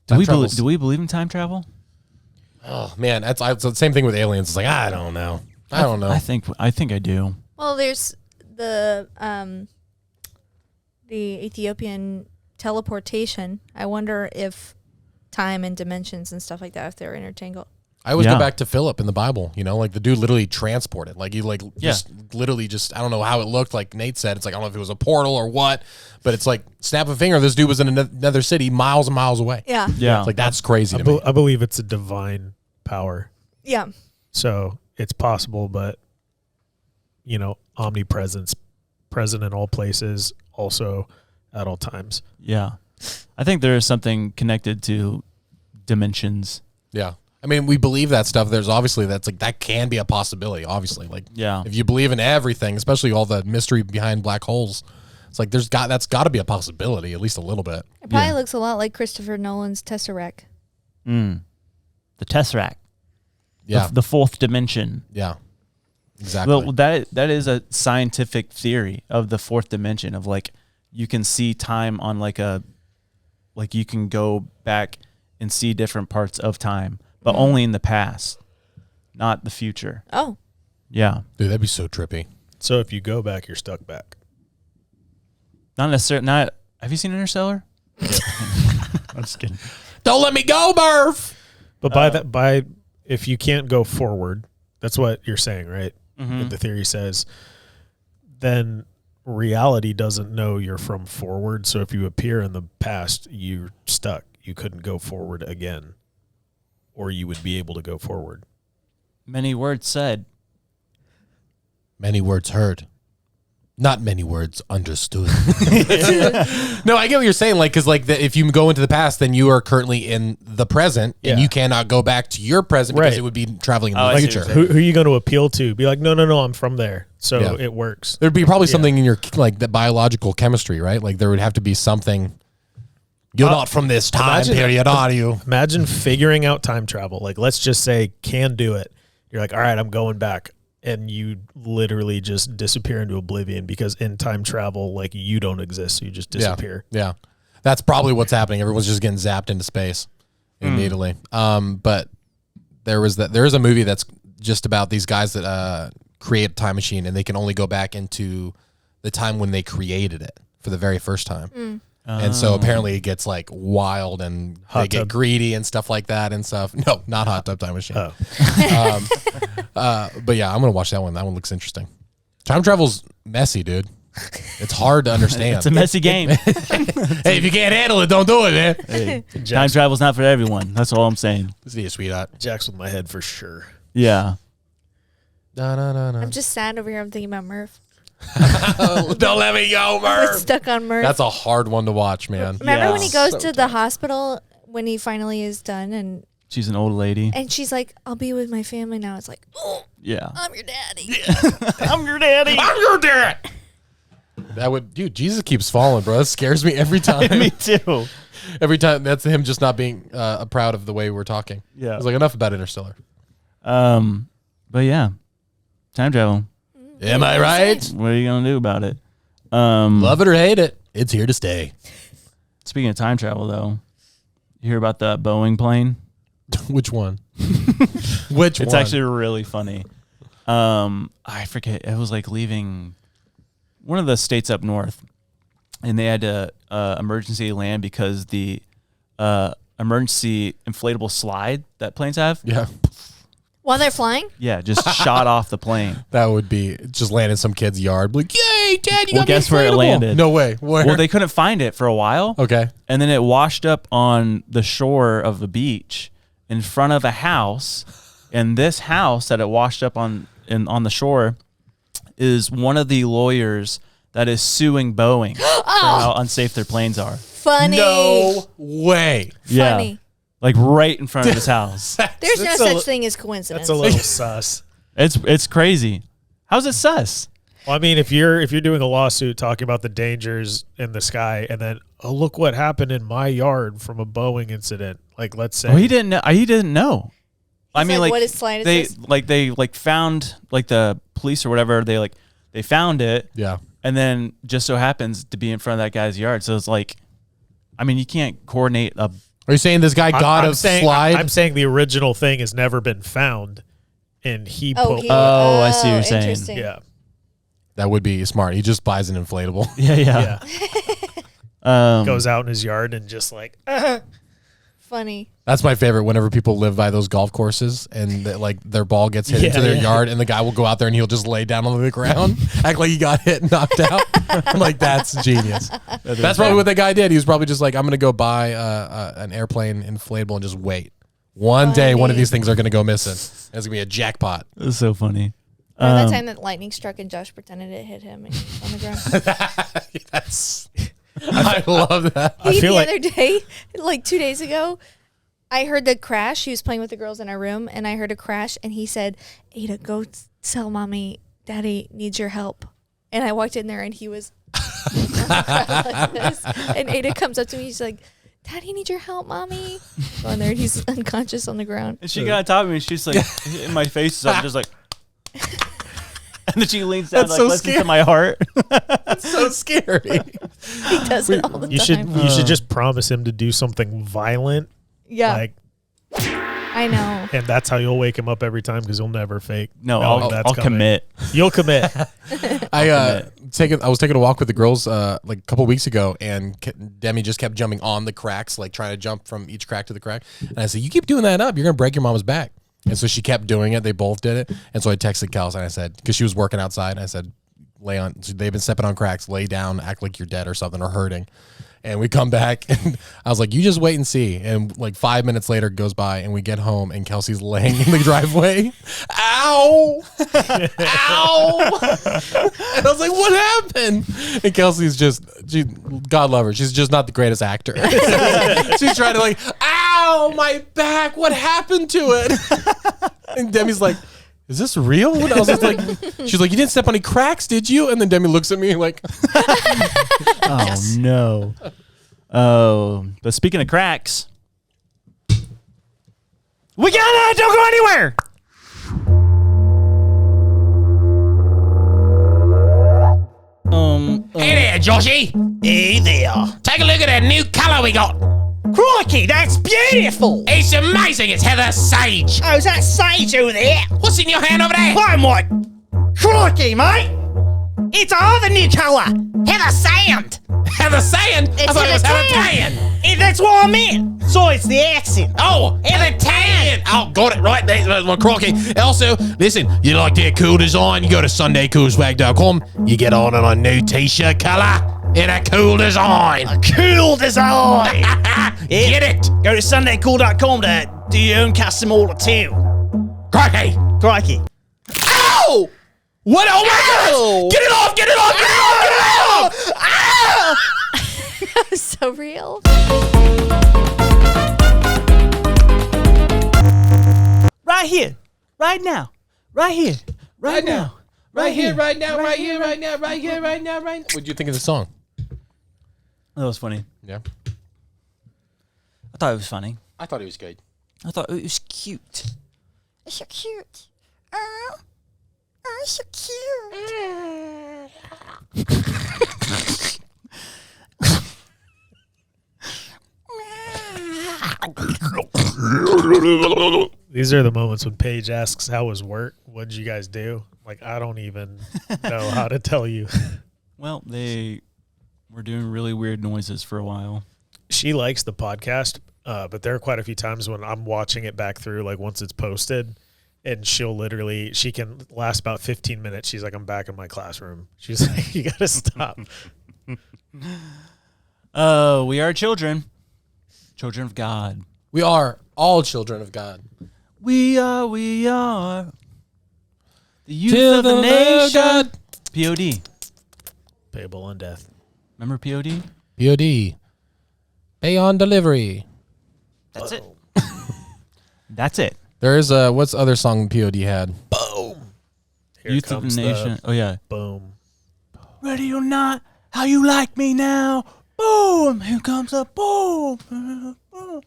Time Do travel's- we believe in time travel? Oh man, it's the same thing with aliens. It's like I don't know. I think I do. Well, there's the Ethiopian teleportation. I wonder if time and dimensions and stuff like that, if they're intertangled. I always Yeah. go back to Philip in the Bible, like the dude literally transported. Like he just literally I don't know how it looked, like Nate said. It's like I don't know if it was a portal or what, but it's like snap a finger, this dude was in another city miles and miles away. Yeah. Yeah. It's like that's crazy to me. I believe it's a divine power. Yeah. So it's possible, but omnipresence, present in all places, also at all times. Yeah. I think there is something connected to dimensions. Yeah. I mean, we believe that stuff. There's obviously that can be a possibility, obviously. Like Yeah. if you believe in everything, especially all the mystery behind black holes, it's like that's got to be a possibility, at least a little bit. It probably looks a lot like Christopher Nolan's Tesseract. The Tesseract. Yeah. The fourth dimension. Yeah. Exactly. Well, that is a scientific theory of the fourth dimension of like you can see time on like you can go back and see different parts of time, but only in the past, not the future. Oh. Yeah. Dude, that'd be so trippy. So if you go back, you're stuck back. Not necessarily. Have you seen Interstellar? I'm just kidding. Don't let me go, Murph. But if you can't go forward, that's what you're saying, right? Mm-hmm. What the theory says, then reality doesn't know you're from forward. So if you appear in the past, you're stuck. You couldn't go forward again, or you would be able to go forward. Many words said. Many words heard. Not many words understood. No, I get what you're saying. Like, because if you go into the past, then you are currently in the present, and you cannot go back to your present because Right. it would be traveling in Oh, the I see future. what you're Who are you going to appeal to? Be like, no, I'm from there. So Yeah. it works. There'd be probably something in your the biological chemistry, right? Like there would have to be something. You're not from this time period, are you? Imagine figuring out time travel. Like, let's just say can do it. You're like, all right, I'm going back. And you literally just disappear into oblivion because in time travel, like you don't exist. So you just disappear. Yeah. That's probably what's happening. Everyone's just getting zapped into space immediately. But there is a movie that's just about these guys that create a time machine and they can only go back into the time when they created it for the very first time. And so apparently it gets like wild and they get greedy and stuff like that and stuff. No, not Hot Tub Time Machine. But yeah, I'm going to watch that one. That one looks interesting. Time travel's messy, dude. It's hard to understand. It's a messy game. Hey, if you can't handle it, don't do it, man. Hey, time travel's not for everyone. That's all I'm saying. This is a sweetheart. Jack's with my head for sure. Yeah. I'm just sad over here. I'm thinking about Murph. Don't let me go, We're Murph. stuck on Murph. That's a hard one to watch, man. Remember when he goes to the hospital when he finally is done and she's an old lady. and she's like, I'll be with my family now. It's like, oh, Yeah. I'm your daddy. I'm your daddy. I'm your dad. That would, dude, Jesus keeps falling, bro. That scares me every time. Me too. Every time. That's him just not being proud of the way we're talking. Yeah. It's like, enough about Interstellar. But yeah, time travel. Am I right? What are you gonna do about it? Love it or hate it, it's here to stay. Speaking of time travel, though, you hear about the Boeing plane? Which one? Which one? It's actually really funny. I forget. It was like leaving one of the states up north, and they had to emergency land because the emergency inflatable slide that planes have. Yeah. While they're flying? Yeah, just shot off the plane. That would be just land in some kid's yard. Like, yay, Dad, you got me guess where it inflatable." landed? No way. Where? Well, they couldn't find it for a while. Okay. And then it washed up on the shore of the beach in front of a house. And this house that it washed up on the shore is one of the lawyers that is suing Boeing for how unsafe their planes are. Funny. No way. Yeah. Funny. Like right in front of his house. There's no That's such thing as coincidence. That's a little sus. It's crazy. How's it sus? Well, I mean, if you're doing a lawsuit talking about the dangers in the sky, and then look what happened in my yard from a Boeing incident. Like, let's say Well, he didn't know. He didn't know. I mean, like, like what is slide they assist? they found like the police or whatever. They found it. Yeah. And then just so happens to be in front of that guy's yard. So it's like, I mean, you can't coordinate a. Are you saying this guy got a slide? I'm saying the original thing has never been found, and he. Oh, I see what you're saying. interesting. Yeah. That would be smart. He just buys an inflatable. Yeah. Goes out in his yard and just like. Funny. That's my favorite. Whenever people live by those golf courses and like their ball gets hit into their yard, and the guy will go out there and he'll just lay down on the ground, act like he got hit and knocked out. I'm like, that's genius. That's probably what that guy did. He was probably just like, I'm gonna go buy an airplane inflatable and just wait. One day, one of these things are gonna go missing. It's gonna be a jackpot. It's so funny. Remember that time that lightning struck and Josh pretended it hit him and he was on the ground? That's. I love that. The other day, like 2 days ago, I heard the crash. He was playing with the girls in our room, and I heard a crash, and he said, Ada, go tell Mommy Daddy needs your help. And I walked in there, and he was like this. And Ada comes up to me. She's like, Daddy needs your help, Mommy. Go in there, and he's unconscious on the ground. And she got on top of me, and she's like, in my face, so I'm just like. And then she leans down, That's like, so listen scary. to my heart. That's so scary. He does it all the You time. should just promise him to do something violent. Yeah. Like, I know. and that's how you'll wake him up every time because he'll never fake. No, knowing I'll that's coming. commit. You'll commit. I was taking a walk with the girls like a couple weeks ago, and Demi just kept jumping on the cracks, like trying to jump from each crack to the crack. And I said, "You keep doing that up, you're gonna break your mama's back." And so she kept doing it. They both did it. And so I texted Kels and I said, because she was working outside, I said, lay on. They've been stepping on cracks. Lay down, act like you're dead or something or hurting. And we come back, and I was like, you just wait and see. And like 5 minutes later goes by, and we get home, and Kelsey's laying in the driveway. Ow! Ow! And I was like, what happened? And Kelsey's just, God love her, she's just not the greatest actor. She's trying to like, ow, my back, what happened to it? And Demi's like, is this real? And I was just like, she's like, you didn't step on any cracks, did you? And then Demi looks at me like, Oh, no. Oh, but speaking of cracks, we got it! Don't go anywhere! Hey there, Joshy. Hey there. Take a look at that new colour we got. Crikey, that's beautiful. It's amazing. It's Heather Sage. Oh, is that Sage over there? What's in your hand over there? Crikey, mate. It's our other new colour, Heather Sand. Heathersayan? I thought it was Heathertayan. Hey, that's what I meant. So it's the accent. Oh, Heathertayan. Oh, got it right. That's my crocky. Also, listen, you like their cool design? You go to SundayCoolSwag.com. You get on a new t-shirt color in a cool design. Cool design. Get it? Go to SundayCool.com to do your own custom order too. Crikey. Crikey. Ow! What? Oh my God! Get it off! Get it off! Get it off! Get it off! Ah! That was so real. Right here. Right now. Right here. Right now. Right here, right now, right here, right now, right here, right now, right now. What'd you think of the song? That was funny. Yeah. I thought it was funny. I thought it was good. I thought it was cute. It's so cute. Oh, it's so cute. These are the moments when Paige asks, how was work? What did you guys do? Like, I don't even know how to tell you. Well, they were doing really weird noises for a while. She likes the podcast, but there are quite a few times when I'm watching it back through, like once it's posted, and she can last about 15 minutes. She's like, I'm back in my classroom. She's like, you got to stop. We are children. Children of God. We are all children of God. We are the youth of the nation. POD. Payable on death. Remember POD? POD. Pay on delivery. That's it. That's it. There is what's the other song POD had? Boom. Here Youth of the comes nation. Oh yeah. Boom. Ready or not? How you like me now? Boom. Here comes a boom. Boom.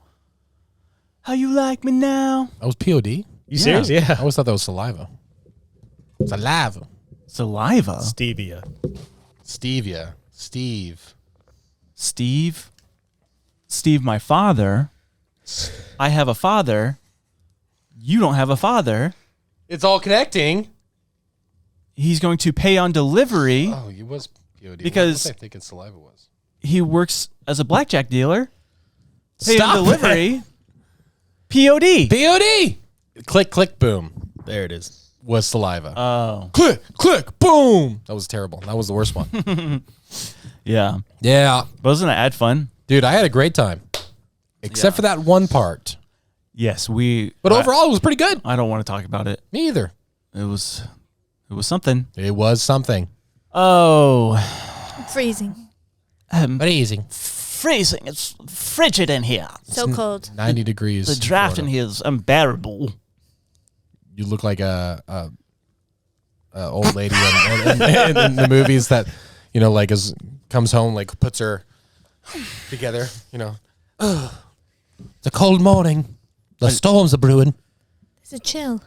How you like me now? That was POD? You serious? Yeah. I always thought that was saliva. Saliva. Saliva. Stevia. Stevia. Steve. Steve, my father. I have a father. You don't have a father. It's all connecting. He's going to pay on delivery. Oh, it was POD. Because what was I thinking saliva was? He works as a blackjack dealer. Pay Stop on delivery. POD. POD. Click, click, boom. There it is. Was saliva. Oh. Click, click, boom. That was terrible. That was the worst one. Yeah. Yeah. Wasn't it ad fun? Dude, I had a great time. Except for that one part. Yes, But overall, it was pretty good. I don't want to talk about it. Me either. It was something. It was something. Oh. Freezing. Freezing. Freezing. It's frigid in here. So cold. 90 degrees. The draft in here is unbearable. You look like a old lady in the movies that, like comes home, like puts her together, It's a cold morning. The storms are brewing. It's a chill.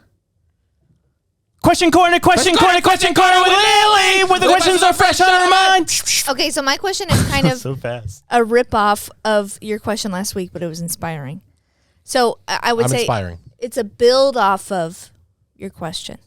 Question corner with Lily, where the questions are fresh on her mind. Okay, so my question is kind of So fast. a rip-off of your question last week, but it was inspiring. So I would I'm say inspiring. It's a build off of your question.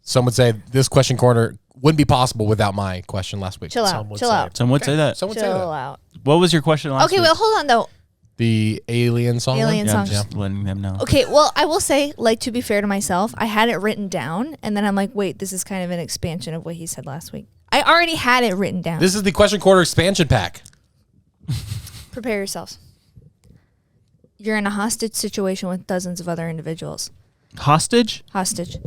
Some would say this question corner wouldn't be possible without my question last week. Chill out. Chill out. Some would say that. Someone would say Chill that. out. What was your question last week? Okay, well, hold on, though. The alien song. Alien Yeah, I'm song. just letting them know. Okay, well, I will say, to be fair to myself, I had it written down, and then I'm like, wait, this is kind of an expansion of what he said last week. I already had it written down. This is the question corner expansion pack. Prepare yourselves. You're in a hostage situation with dozens of other individuals. Hostage? Hostage.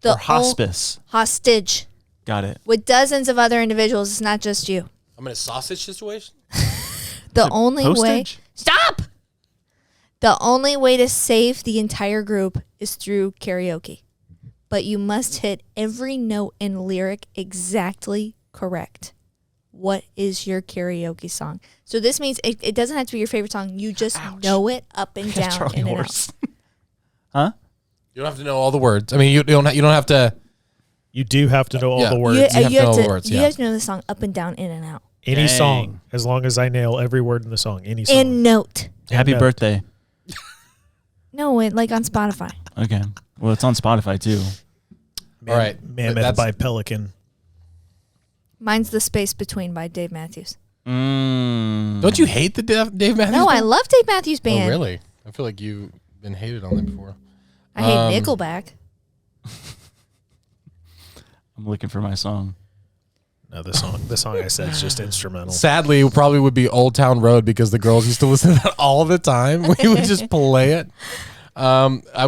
Or hospice? Hostage. Got it. With dozens of other individuals. It's not just you. I'm in a sausage situation. The only way. Postage? Stop! The only way to save the entire group is through karaoke. But you must hit every note and lyric exactly correct. What is your karaoke song? So this means it doesn't have to be your favorite song. You just know it up and down, Charlie in and horse. out. Huh? You don't have to know all the words. I mean, you don't have to. You do have to know all Yeah. the words. You have to know all the words, You yeah. have to know the song up and down, in and out. Any Dang. song, as long as I nail every word in the song. Any song. And note. Happy note. birthday. No, like on Spotify. Okay. Well, it's on Spotify too. Man- All right. Mammoth That's- by Pelican. Mine's The Space Between by Dave Matthews. Don't you hate the Dave Matthews No, I Band? love Dave Matthews Band. Oh, really? I feel like you've been hated on them before. I hate Nickelback. I'm looking for my song. No, the song I said is just instrumental. Sadly, it probably would be Old Town Road because the girls used to listen to that all the time. We would just play it. I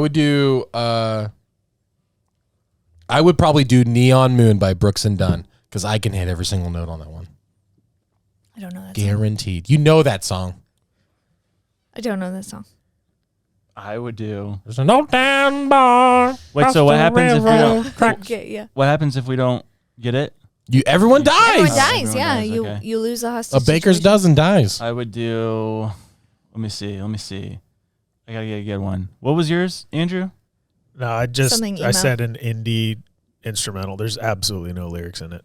would probably do Neon Moon by Brooks and Dunn because I can hit every single note on that one. I don't know that song. Guaranteed. You know that song. I don't know that song. I would do. There's an old town bar. Wait, so what happens if we don't? Okay, yeah. What happens if we don't get it? Everyone dies. Everyone dies, Everyone yeah. dies, okay. You lose the hostage. A baker's situation. dozen dies. I would do. Let me see. I gotta get a good one. What was yours, Andrew? No, I Something emo. said an indie instrumental. There's absolutely no lyrics in it.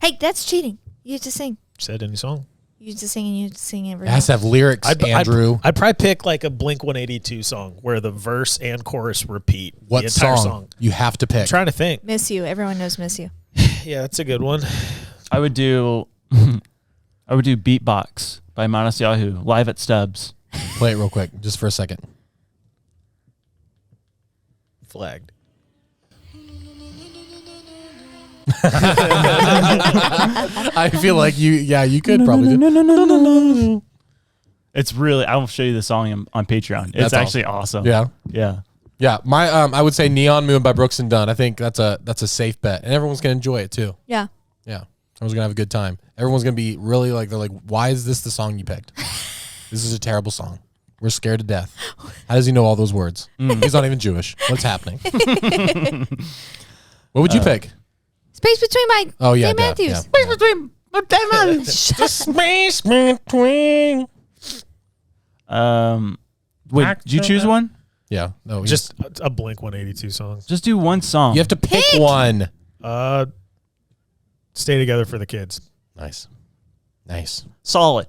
Hey, that's cheating. You have to sing. Said any song. You have to sing and you have to sing every It has to have lyrics, Andrew. I'd probably pick like a Blink-182 song where the verse and chorus repeat What the entire song? You have to pick. I'm trying to think. Miss You. Everyone knows Miss You. Yeah, that's a good one. I would do. Beatbox by Manas Yahoo live at Stubbs. Play it real quick, just for a second. Flagged. I feel like you could probably do. It's really. I will show you the song on Patreon. It's That's actually awesome. Yeah. Yeah. Yeah, I would say Neon Moon by Brooks and Dunn. I think that's a safe bet, and everyone's gonna enjoy it too. Yeah. Yeah, everyone's gonna have a good time. Everyone's gonna be really like, they're like, why is this the song you picked? This is a terrible song. We're scared to death. How does he know all those words? He's not even Jewish. What's happening? What would you pick? Space Between my Dave Matthews. Yeah. Space Between my Dave Matthews. The space between. Wait, did you choose one? Yeah, no, Just a Blink-182 song. Just do one song. you have to pick one. Stay Together for the Kids. Nice. Solid.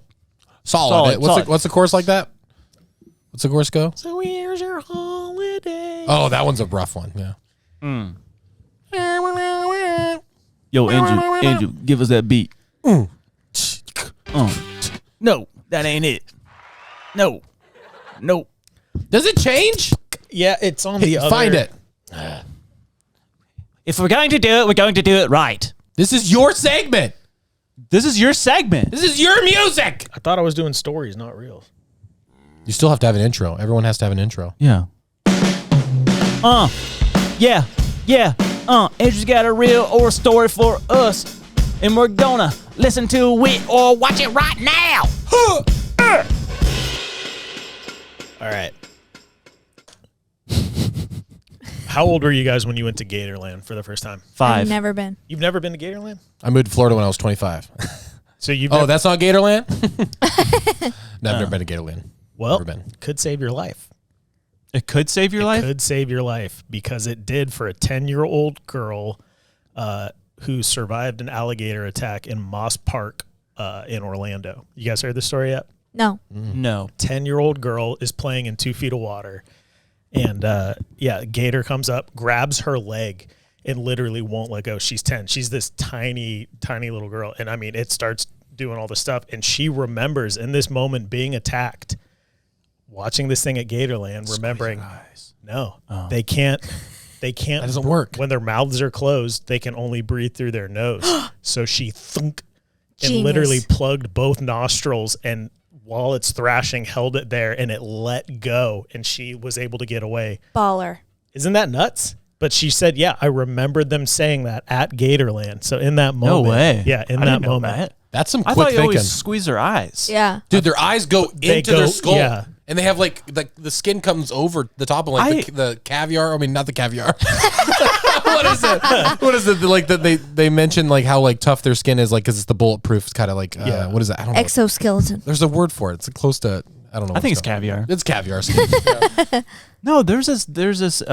Solid. Solid. What's the chorus like that? What's the chorus go? So here's your holiday. Oh, that one's a rough one. Yeah. Yo, Andrew, give us that beat. No, that ain't it. No. Does it change? Yeah, it's on the other. Find it. If we're going to do it, we're going to do it right. This is your segment. This is your segment. This is your music. I thought I was doing stories, not reels. You still have to have an intro. Everyone has to have an intro. Yeah. Yeah. Andrew's got a reel or a story for us, and we're gonna listen to it or watch it right now. All right. How old were you guys when you went to Gatorland for the first time? 5. I've never been. You've never been to Gatorland? I moved to Florida when I was 25. So you've Oh, never, that's not Gatorland? No, I've never been to Gatorland. well, never been. could save your life. It could save your life? Could save your life because it did for a 10-year-old girl who survived an alligator attack in Moss Park in Orlando. You guys heard this story yet? No. No. 10-year-old girl is playing in 2 feet of water. And Gator comes up, grabs her leg, and literally won't let go. She's 10. She's this tiny, tiny little girl. And I mean, it starts doing all this stuff. And she remembers in this moment being attacked, watching this thing at Gatorland, remembering, no, they can't. That doesn't work. When their mouths are closed, they can only breathe through their nose. So she thunk and Genius. literally plugged both nostrils and while it's thrashing, held it there and it let go and she was able to get away. Baller. Isn't that nuts? But she said, yeah, I remembered them saying that at Gatorland. So in that moment. way. Yeah, in I that didn't know moment. that. That's some I quick thought you thinking. always squeeze their eyes. Yeah. Dude, their eyes go into their skull. Yeah. And they have like the skin comes over the top of like the caviar. I mean, not the caviar. What is it? What is it? Like that they mention like how like tough their skin is, like because it's the bulletproof. It's kind of like what is that? I don't know. Exoskeleton. There's a word for it. It's close to I don't know. I think it's called. caviar. It's caviar skin. Yeah. No, there's this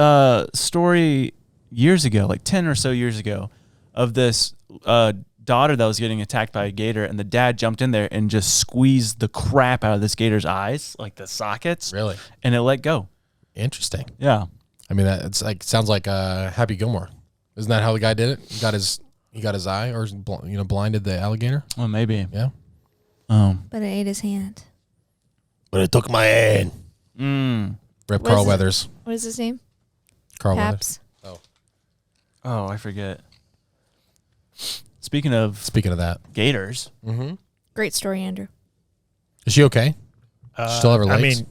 story years ago, like 10 or so years ago, of this daughter that was getting attacked by a gator, and the dad jumped in there and just squeezed the crap out of this gator's eyes, like the sockets. Really? And it let go. Interesting. Yeah. I mean, it's like sounds like Happy Gilmore. Isn't that how the guy did it? He got his eye, or blinded the alligator. Well, maybe. Yeah. But it ate his hand. But it took my hand. Rip Carl Weathers. What is his name? Carl Paps. Weathers. Oh, I forget. Speaking of that, gators. Great story, Andrew. Is she okay? Still have her legs? I mean,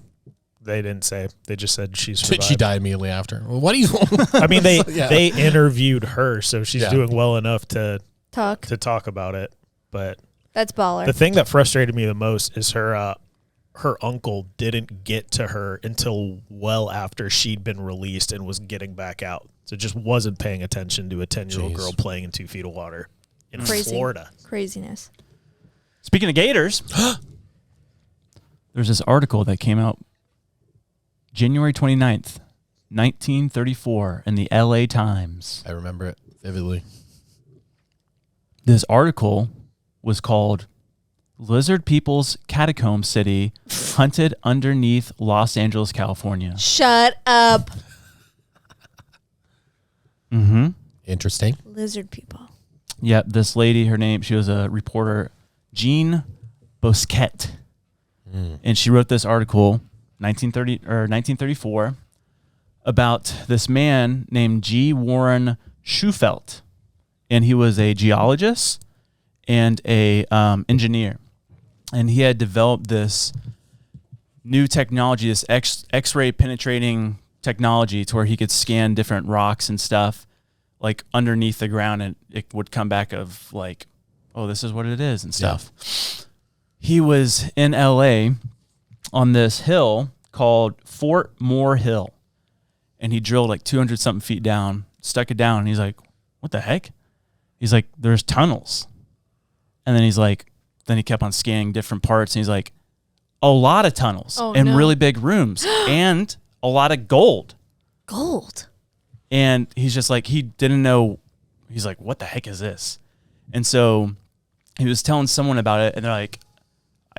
they didn't say. They just said she survived. She died immediately after. Well, what do you? I mean, they interviewed her, so she's doing well enough to talk about it. But that's baller. The thing that frustrated me the most is her uncle didn't get to her until well after she'd been released and was getting back out. So just wasn't paying attention to a 10-year-old girl playing in 2 feet of water in Florida. Craziness. Speaking of gators, there's this article that came out January 29th, 1934 in the LA Times. I remember it vividly. This article was called Lizard People's Catacomb City Hunted Underneath Los Angeles, California. Shut up. Interesting. Lizard people. Yep, this lady, her name, she was a reporter, Jean Bosquet. And she wrote this article, 1934, about this man named G. Warren Schufelt. And he was a geologist and a engineer. And he had developed this new technology, this X-ray penetrating technology to where he could scan different rocks and stuff like underneath the ground, and it would come back of like, oh, this is what it is and stuff. Yeah. He was in LA on this hill called Fort Moore Hill, and he drilled like 200 something feet down, stuck it down, and he's like, what the heck? He's like, there's tunnels. And then he's like, then he kept on scanning different parts, and he's like, a lot of tunnels and really big rooms and a lot of gold. Gold. And he's just like, he didn't know. He's like, what the heck is this? And so he was telling someone about it, and they're like,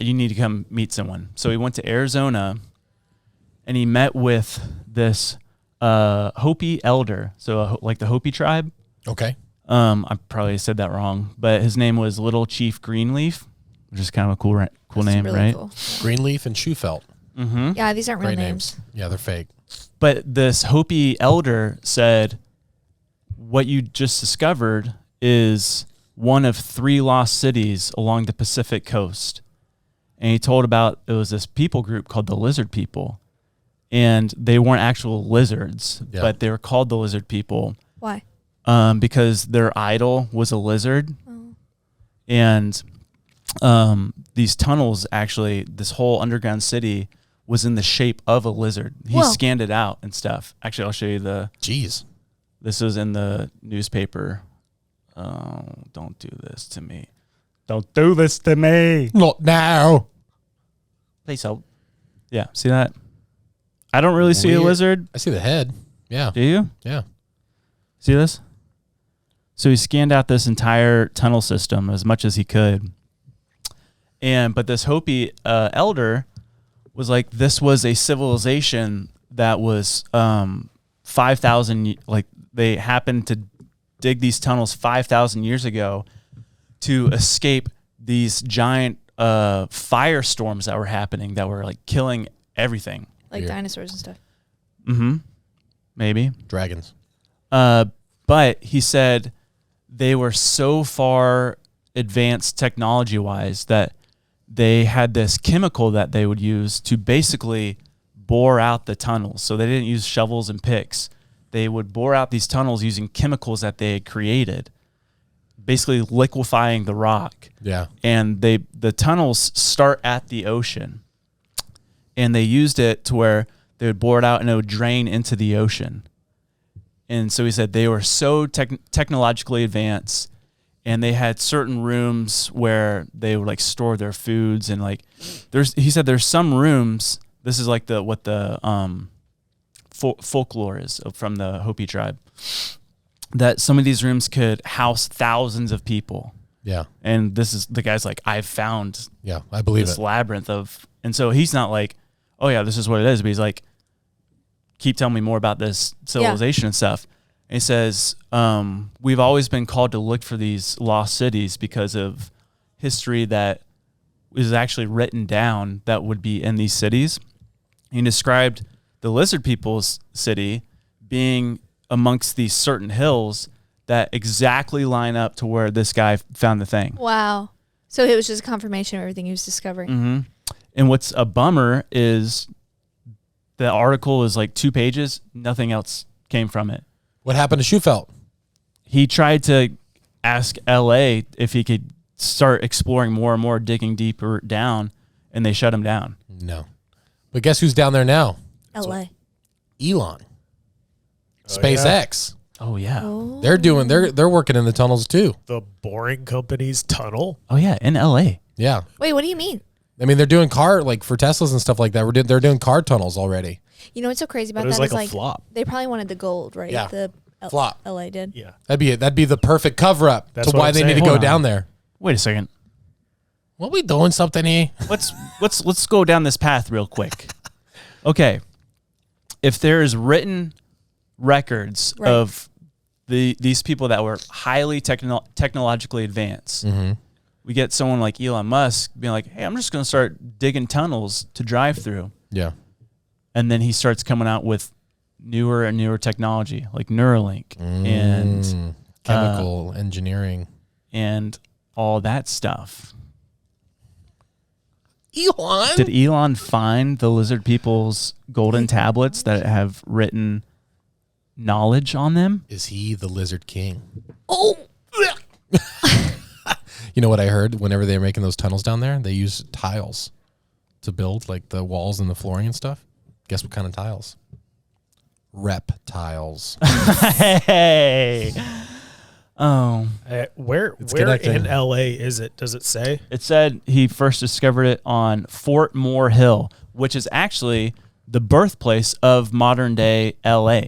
you need to come meet someone. So he went to Arizona, and he met with this Hopi elder. So like the Hopi tribe. Okay. I probably said that wrong, but his name was Little Chief Greenleaf, which is kind of a cool name, really right? Cool. Greenleaf and Schufelt. Yeah, these aren't real Great names. Yeah, they're fake. But this Hopi elder said, what you just discovered is one of 3 lost cities along the Pacific coast. And he told about, it was this people group called the Lizard People. And they weren't actual lizards, but they were called the Lizard People. Why? Because their idol was a lizard. Oh. And these tunnels, actually, this whole underground city was in the shape of a lizard. He scanned it out and stuff. Actually, I'll show you the... Jeez. This was in the newspaper. Oh, don't do this to me. Don't do this to me. Not now. Please help. Yeah, see that? I don't really see a lizard. I see the head. Yeah. Do you? Yeah. See this? So he scanned out this entire tunnel system as much as he could. But this Hopi elder was like, this was a civilization that was 5,000, like they happened to dig these tunnels 5,000 years ago to escape these giant firestorms that were happening that were like killing everything. Like dinosaurs and stuff. Mm-hmm. Maybe. Dragons. But he said they were so far advanced technology-wise that they had this chemical that they would use to basically bore out the tunnels. So they didn't use shovels and picks. They would bore out these tunnels using chemicals that they had created, basically liquefying the rock. Yeah. And the tunnels start at the ocean. And they used it to where they would bore it out and it would drain into the ocean. And so he said they were so technologically advanced, and they had certain rooms where they would like store their foods, and like he said there's some rooms, this is like what the folklore is from the Hopi tribe, that some of these rooms could house thousands of people. Yeah. And this is the guy's like, I've found I believe this it. labyrinth of, and so he's not like, oh yeah, this is what it is, but he's like, keep telling me more about this civilization and stuff. And he says, we've always been called to look for these lost cities because of history that was actually written down that would be in these cities. He described the lizard people's city being amongst these certain hills that exactly line up to where this guy found the thing. Wow. So it was just a confirmation of everything he was discovering. Mm-hmm. And what's a bummer is the article is like 2 pages. Nothing else came from it. What happened to Schufelt? He tried to ask LA if he could start exploring more and more, digging deeper down, and they shut him down. No. But guess who's down there now? LA. Elon. SpaceX. Oh yeah. Oh. They're working in the tunnels too. The Boring Company's tunnel. Oh yeah, in LA. Yeah. Wait, what do you mean? I mean, they're doing car, like for Teslas and stuff like that. They're doing car tunnels already. You know what's so crazy about But it was that? like Is a flop. They probably wanted the gold, right? Yeah. The Flop. LA did. Yeah. That'd be the perfect cover up That's to what why I'm they saying. need to go Hold on. down there. Wait a second. What we doing something here? Let's go down this path real quick. Okay. If there's written records Right. of these people that were highly technologically advanced, we get someone like Elon Musk being like, "Hey, I'm just going to start digging tunnels to drive through," Yeah. and then he starts coming out with newer and newer technology like Neuralink and Chemical engineering. and all that stuff. Elon. Did Elon find the lizard people's golden tablets that have written knowledge on them? Is he the Lizard King? Oh. You know what I heard? Whenever they were making those tunnels down there, they use tiles to build like the walls and the flooring and stuff. Guess what kind of tiles? Reptiles. Hey. Oh. Where connecting. in LA is it? Does it say? It said he first discovered it on Fort Moore Hill, which is actually the birthplace of modern day LA.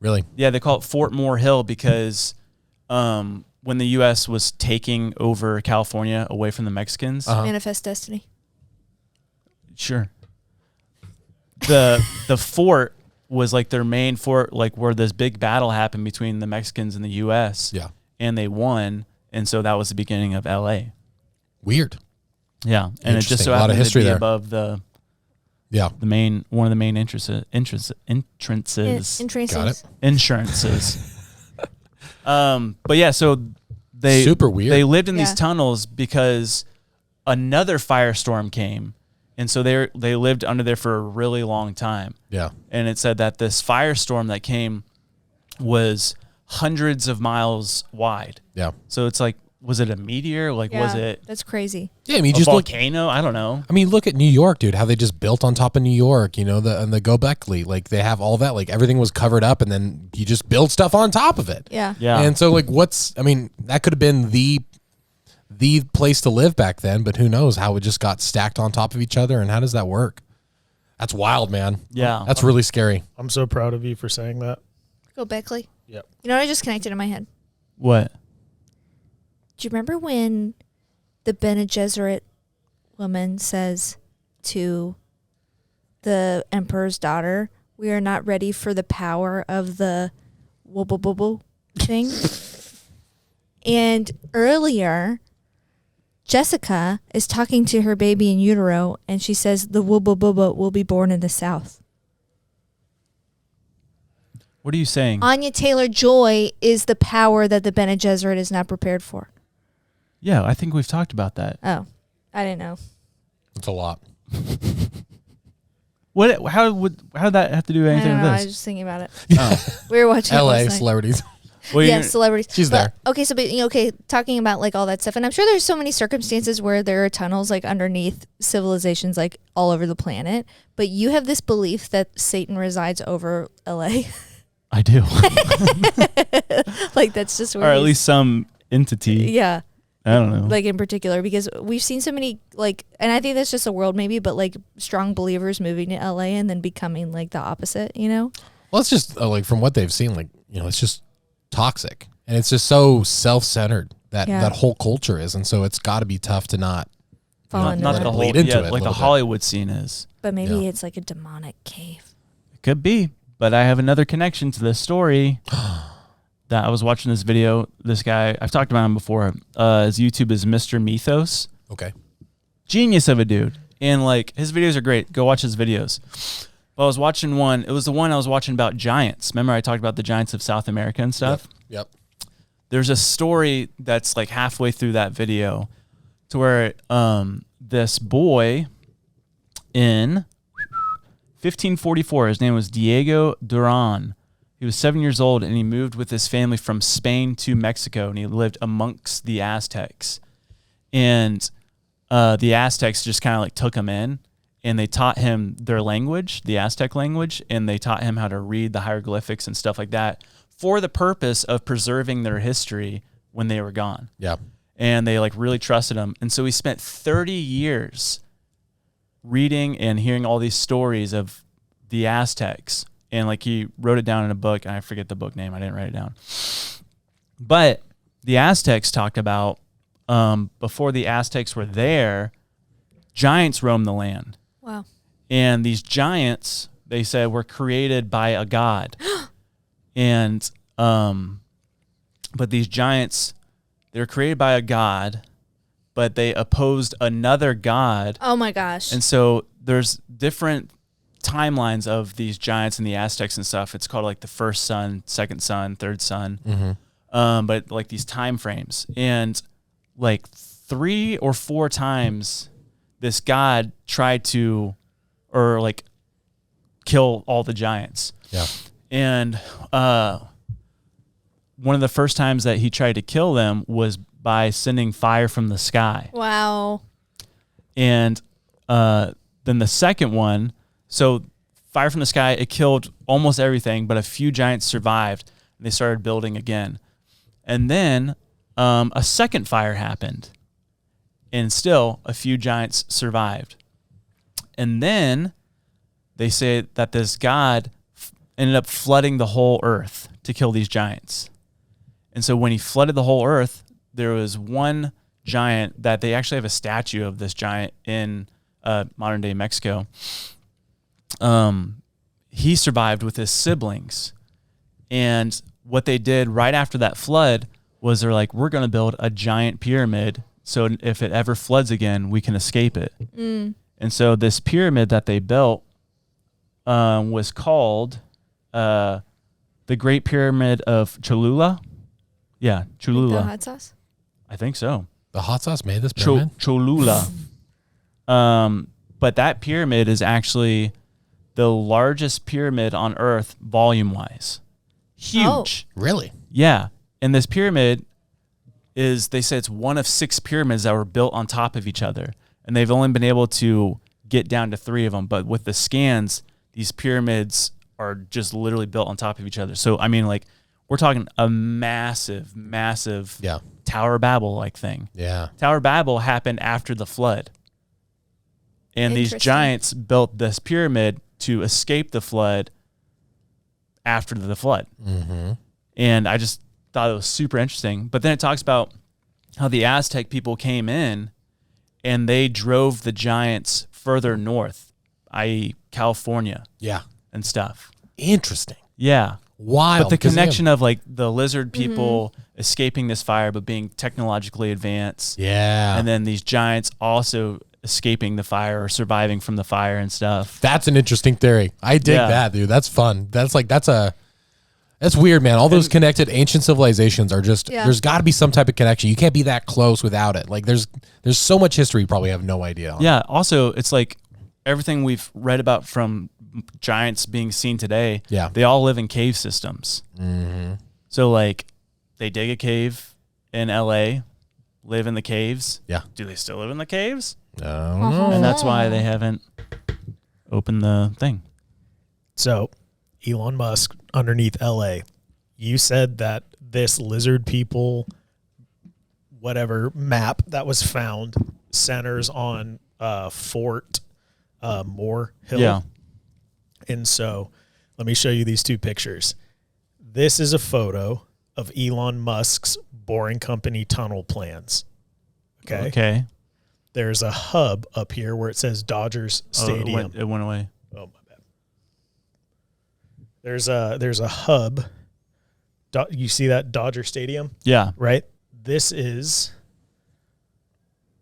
Really? Yeah, they call it Fort Moore Hill because when the U.S. was taking over California away from the Mexicans, Manifest Destiny. sure, the fort was like their main fort, like where this big battle happened between the Mexicans and the U.S. Yeah. And they won, and so that was the beginning of L.A. Weird. Yeah, and it just Interesting. so A lot of happened history to be there. above the Yeah. one of the main entrances. Got it. Insurances. But yeah, so they Super weird. They lived in Yeah. these tunnels because another firestorm came, and so they lived under there for a really long time. Yeah. And it said that this firestorm that came was hundreds of miles wide. Yeah. So it's like, was it a meteor? Like, Yeah, was it That's crazy. Yeah. I mean, a just look. volcano? I don't know. I mean, look at New York, dude. How they just built on top of New York. You know, the Gobekli. Like they have all that. Like everything was covered up, and then you just build stuff on top of it. Yeah. Yeah. And so, like, I mean, that could have been the place to live back then, but who knows how it just got stacked on top of each other, and how does that work? That's wild, man. Yeah. That's really scary. I'm so proud of you for saying that. Go Beckley. Yep. You know what I just connected in my head? What? Do you remember when the Bene Gesserit woman says to the emperor's daughter, "We are not ready for the power of the wobble thing"? And earlier, Jessica is talking to her baby in utero, and she says the wobble will be born in the South. What are you saying? Anya Taylor-Joy is the power that the Bene Gesserit is not prepared for. Yeah, I think we've talked about that. Oh, I didn't know. It's a lot. What? How did that have to do I anything don't with know. I was this? just thinking about it. Oh. We were watching it LA last night. celebrities. Well, Yeah, you're- celebrities. She's But- there. Okay, so talking about like all that stuff, and I'm sure there's so many circumstances where there are tunnels like underneath civilizations like all over the planet. But you have this belief that Satan resides over LA, I do. like that's just Or where at he's- least some entity. yeah, I don't know. like in particular, because we've seen so many like, and I think that's just a world maybe, but like strong believers moving to LA and then becoming like the opposite, you know? Well, it's just like from what they've seen, like, you know, it's just toxic, and it's just so self-centered that Yeah. that whole culture is, and so it's got to be tough to not. Fall Not- into not that. the whole- whole, bleed into yeah, it a like the little bit. Hollywood scene is. But maybe Yeah. it's like a demonic cave. Could be, but I have another connection to this story. That I was watching this video. This guy, I've talked about him before. His YouTube is Mr. Mythos. Okay. Genius of a dude. And like his videos are great. Go watch his videos. But I was watching one. It was the one I was watching about giants. Remember I talked about the giants of South America and stuff? Yep. There's a story that's like halfway through that video to where this boy in 1544, his name was Diego Duran. He was 7 years old, and he moved with his family from Spain to Mexico, and he lived amongst the Aztecs. And the Aztecs just kind of like took him in, and they taught him their language, the Aztec language, and they taught him how to read the hieroglyphics and stuff like that for the purpose of preserving their history when they were gone. Yeah. And they like really trusted him. And so he spent 30 years reading and hearing all these stories of the Aztecs. And like he wrote it down in a book. I forget the book name. I didn't write it down. But the Aztecs talked about before the Aztecs were there, giants roamed the land. Wow. And these giants, they said, were created by a god. And but these giants, they were created by a god, but they opposed another god. Oh my gosh. And so there's different timelines of these giants and the Aztecs and stuff. It's called like the first son, second son, third son. Mm-hmm. But like these time frames. And like 3 or 4 times this god tried to, or like kill all the giants. Yeah. And one of the first times that he tried to kill them was by sending fire from the sky. Wow. And then the second one, so fire from the sky, it killed almost everything, but a few giants survived, and they started building again. And then a second fire happened, and still a few giants survived. And then they say that this god ended up flooding the whole earth to kill these giants. And so when he flooded the whole earth, there was one giant that they actually have a statue of this giant in modern day Mexico. He survived with his siblings. And what they did right after that flood was they're like, we're going to build a giant pyramid so if it ever floods again, we can escape it. Mm. And so this pyramid that they built was called the Great Pyramid of Cholula. Yeah, Cholula. The hot sauce? I think so. The hot sauce made this pyramid? Cholula. But that pyramid is actually the largest pyramid on Earth volume-wise. Huge. Oh. Really? Yeah. And this pyramid is, they say it's one of 6 pyramids that were built on top of each other. And they've only been able to get down to 3 of them. But with the scans, these pyramids are just literally built on top of each other. So, I mean, like, we're talking a massive, massive Tower of Babel-like thing. Yeah. Tower of Babel happened after the flood. And these giants built this pyramid to escape the flood after the flood. Mm-hmm. And I just thought it was super interesting. But then it talks about how the Aztec people came in and they drove the giants further north, i.e. California. Yeah. And stuff. Interesting. Yeah. Wild. But the connection of like the lizard people escaping this fire but being technologically advanced. Yeah. And then these giants also escaping the fire or surviving from the fire and stuff. That's an interesting theory. I dig that, dude. That's fun. That's weird, man. All those connected ancient civilizations are just, there's got to be some type of connection. You can't be that close without it. Like there's so much history you probably have no idea on. Yeah. Also, it's like everything we've read about from giants being seen today. Yeah. They all live in cave systems. Mm-hmm. So like they dig a cave in LA, live in the caves. Yeah. Do they still live in the caves? I don't know. And that's why they haven't opened the thing. So, Elon Musk underneath LA, you said that this lizard people, whatever map that was found, centers on Fort Moore Hill. Yeah. And so, let me show you these 2 pictures. This is a photo of Elon Musk's Boring Company tunnel plans. Okay. Okay. There's a hub up here where it says Dodgers Stadium. It went away. Oh, my bad. There's a hub. You see that Dodger Stadium? Yeah. Right? This is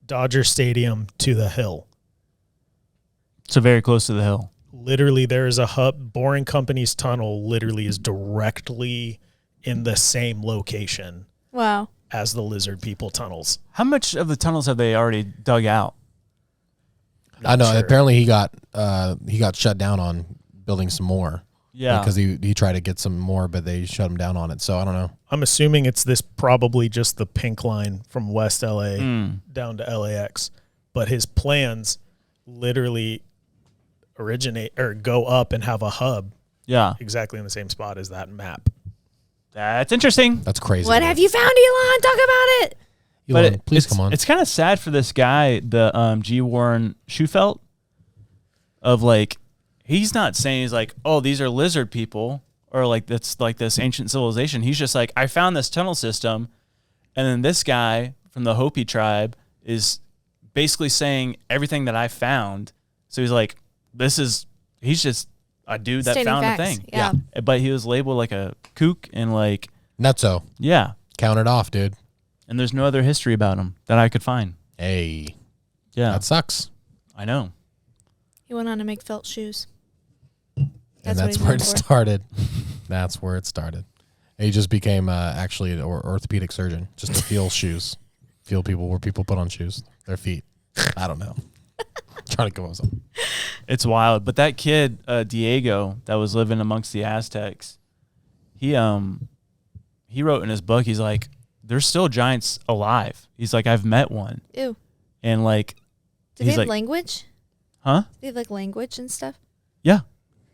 Dodger Stadium to the hill. So very close to the hill. Literally, there is a hub. Boring Company's tunnel literally is directly in the same location Wow. as the Lizard People tunnels. How much of the tunnels have they already dug out? I know. sure. Apparently, he got shut down on building some more. Yeah. because he tried to get some more, but they shut him down on it. So I don't know. I'm assuming it's this probably just the pink line from West LA down to LAX. But his plans literally originate or go up and have a hub Yeah. exactly in the same spot as that map. That's interesting. That's crazy. What have you found, Elon? Talk about it. Elon, please come on. It's kind of sad for this guy, the G. Warren Schufelt, of like, he's not saying he's like, oh, these are lizard people or like that's like this ancient civilization. He's just like, I found this tunnel system. And then this guy from the Hopi tribe is basically saying everything that I found. So he's like, he's just a dude that Stating found facts, a thing. yeah. But he was labeled like a kook and like, Nutso. yeah. Count it off, dude. And there's no other history about him that I could find. Hey, Yeah. that sucks. I know. He went on to make felt shoes. And what that's he's where known it for. started. That's where it started. He just became actually an orthopedic surgeon, just to feel shoes, feel people where people put on shoes, their feet. I don't know. Trying to come up with something. It's wild. But that kid, Diego, that was living amongst the Aztecs, he wrote in his book, he's like, there's still giants alive. He's like, I've met one. Ew. And like, Do they he's have like, language? huh? Do they have like language and stuff? Yeah.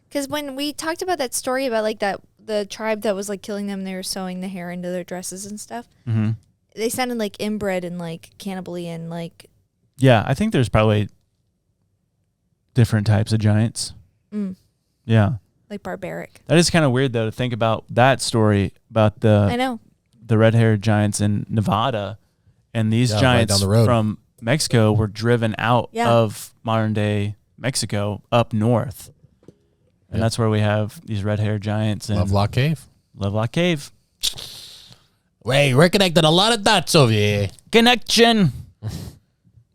Because when we talked about that story about like the tribe that was like killing them, they were sewing the hair into their dresses and stuff. Mm-hmm. They sounded like inbred and like cannibally and like. Yeah. I think there's probably different types of giants. Yeah. Like barbaric. That is kind of weird though to think about that story about I know. the red-haired giants in Nevada, and these Yeah, right giants down the road. from Mexico were driven out Yeah. of modern-day Mexico up north, and that's where we have these red-haired giants in Lovelock Cave. Lovelock Cave. Wait, we're connecting a lot of dots over here. Connection.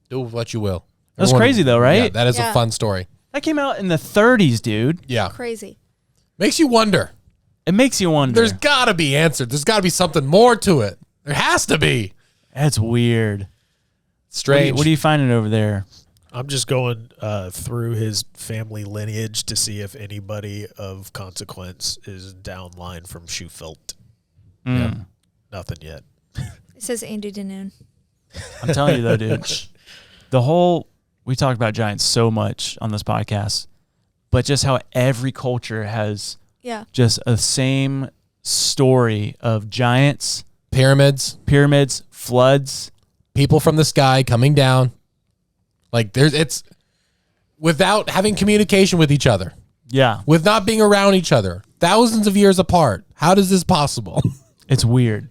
Do what you will. That's crazy though, right? Yeah, that is Yeah. a fun story. That came out in the 30s, dude. Yeah. Crazy. Makes you wonder. It makes you wonder. There's got to be answered. There's got to be something more to it. There has to be. That's weird. Strange. What are you finding over there? I'm just going through his family lineage to see if anybody of consequence is down line from Schufelt. Yeah. Nothing yet. It says Andy Danoon. I'm telling you though, dude. We talked about giants so much on this podcast, but just how every culture has Yeah. just a same story of giants, Pyramids, floods. people from the sky coming down. Like it's without having communication with each other, Yeah. with not being around each other, thousands of years apart. How is this possible? It's weird.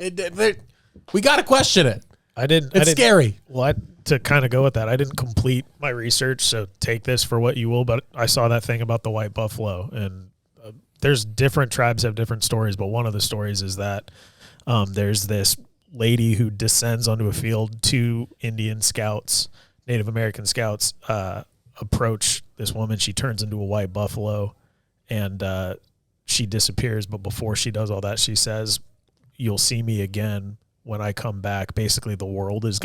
We got to question it. It's scary. Well, to kind of go with that, I didn't complete my research, so take this for what you will. But I saw that thing about the white buffalo, and there's different tribes have different stories. But one of the stories is that there's this lady who descends onto a field. 2 Indian scouts, Native American scouts, approach this woman. She turns into a white buffalo, and she disappears. But before she does all that, she says, "You'll see me again when I come back." Basically, the world is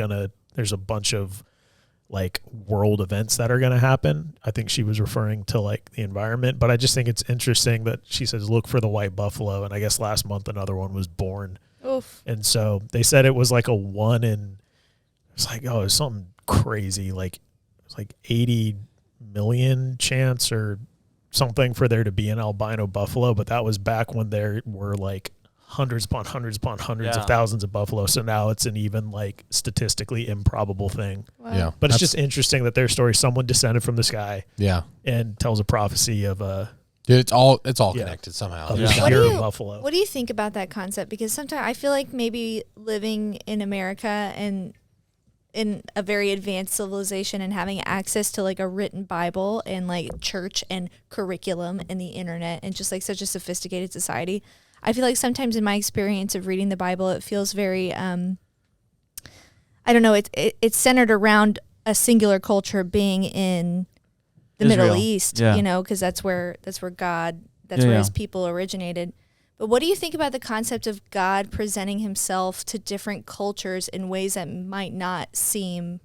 there's a bunch of like world events that are going to happen. I think she was referring to like the environment, but I just think it's interesting that she says, look for the white buffalo. And I guess last month, another one was born. Oof. And so they said it was like a 1 in, it's like, oh, it's something crazy. Like it's like 80 million chance or something for there to be an albino buffalo. But that was back when there were like hundreds upon hundreds upon hundreds of thousands of buffalo. So now it's an even like statistically improbable thing. Wow. Yeah. But it's just interesting that their story, someone descended from the sky Yeah. and tells a prophecy of a Dude, it's all Yeah. connected somehow. of Yeah. a What do pure you- buffalo. What do you think about that concept? Because sometimes I feel like maybe living in America and in a very advanced civilization and having access to like a written Bible and like church and curriculum and the internet and just like such a sophisticated society, I feel like sometimes in my experience of reading the Bible, it feels very, I I don't know. It's centered around a singular culture being in the Middle Israel. East, Yeah. because that's where God, that's where his people originated. But what do you think about the concept of God presenting himself to different cultures in ways that might not seem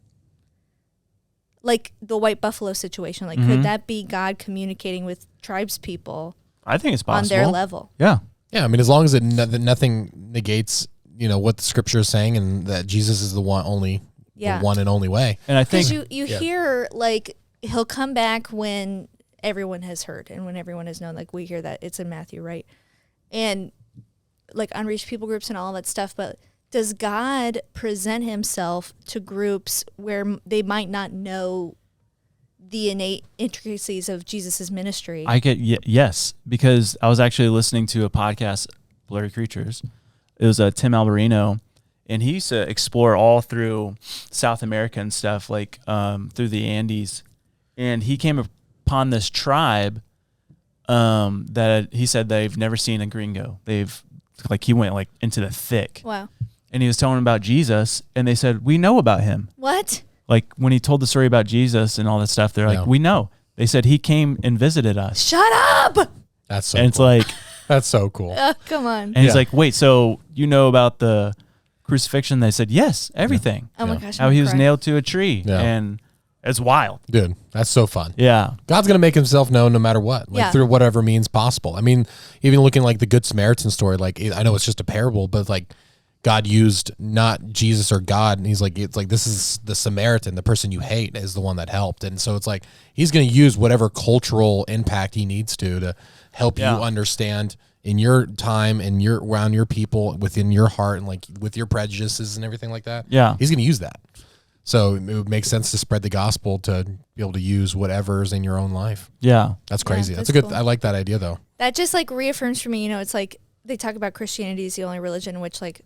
like the white buffalo situation? Like, could that be God communicating with tribes people I think it's possible. on their level? Yeah. Yeah, I mean, as long as that nothing negates, what the scripture is saying, and that Jesus is the one and only way. And I think Because you hear, like, he'll come back when everyone has heard and when everyone has known. Like, we hear that it's in Matthew, right? And, like, unreached people groups and all that stuff. But does God present himself to groups where they might not know the innate intricacies of Jesus's ministry? I get yes, because I was actually listening to a podcast, Blurry Creatures. It was Tim Alberino, and he used to explore all through South America and stuff, like through the Andes. And he came upon this tribe that he said they've never seen a gringo. He went into the thick. Wow. And he was telling them about Jesus, and they said, we know about him. What? Like, when he told the story about Jesus and all that stuff, they're like, we know. They said he came and visited us. Shut up! That's so And cool. it's like, That's so cool. Come on. and he's like, wait, so you know about the crucifixion? They said, yes, everything. Oh my gosh. How I'm he gonna was cry. nailed to a tree. Yeah. And it's wild. Dude, that's so fun. Yeah. God's going to make himself known no matter what, through whatever means possible. I mean, even looking like the Good Samaritan story, like, I know it's just a parable, but like, God used not Jesus or God, and he's like, it's like, this is the Samaritan, the person you hate is the one that helped. And so it's like, he's going to use whatever cultural impact he needs to help you understand in your time and around your people, within your heart, and like with your prejudices and everything like that. Yeah. He's going to use that. So it would make sense to spread the gospel, to be able to use whatever's in your own life. Yeah. That's crazy. that's That's a good, cool. I like that idea though. That just like reaffirms for me, it's like they talk about Christianity is the only religion in which like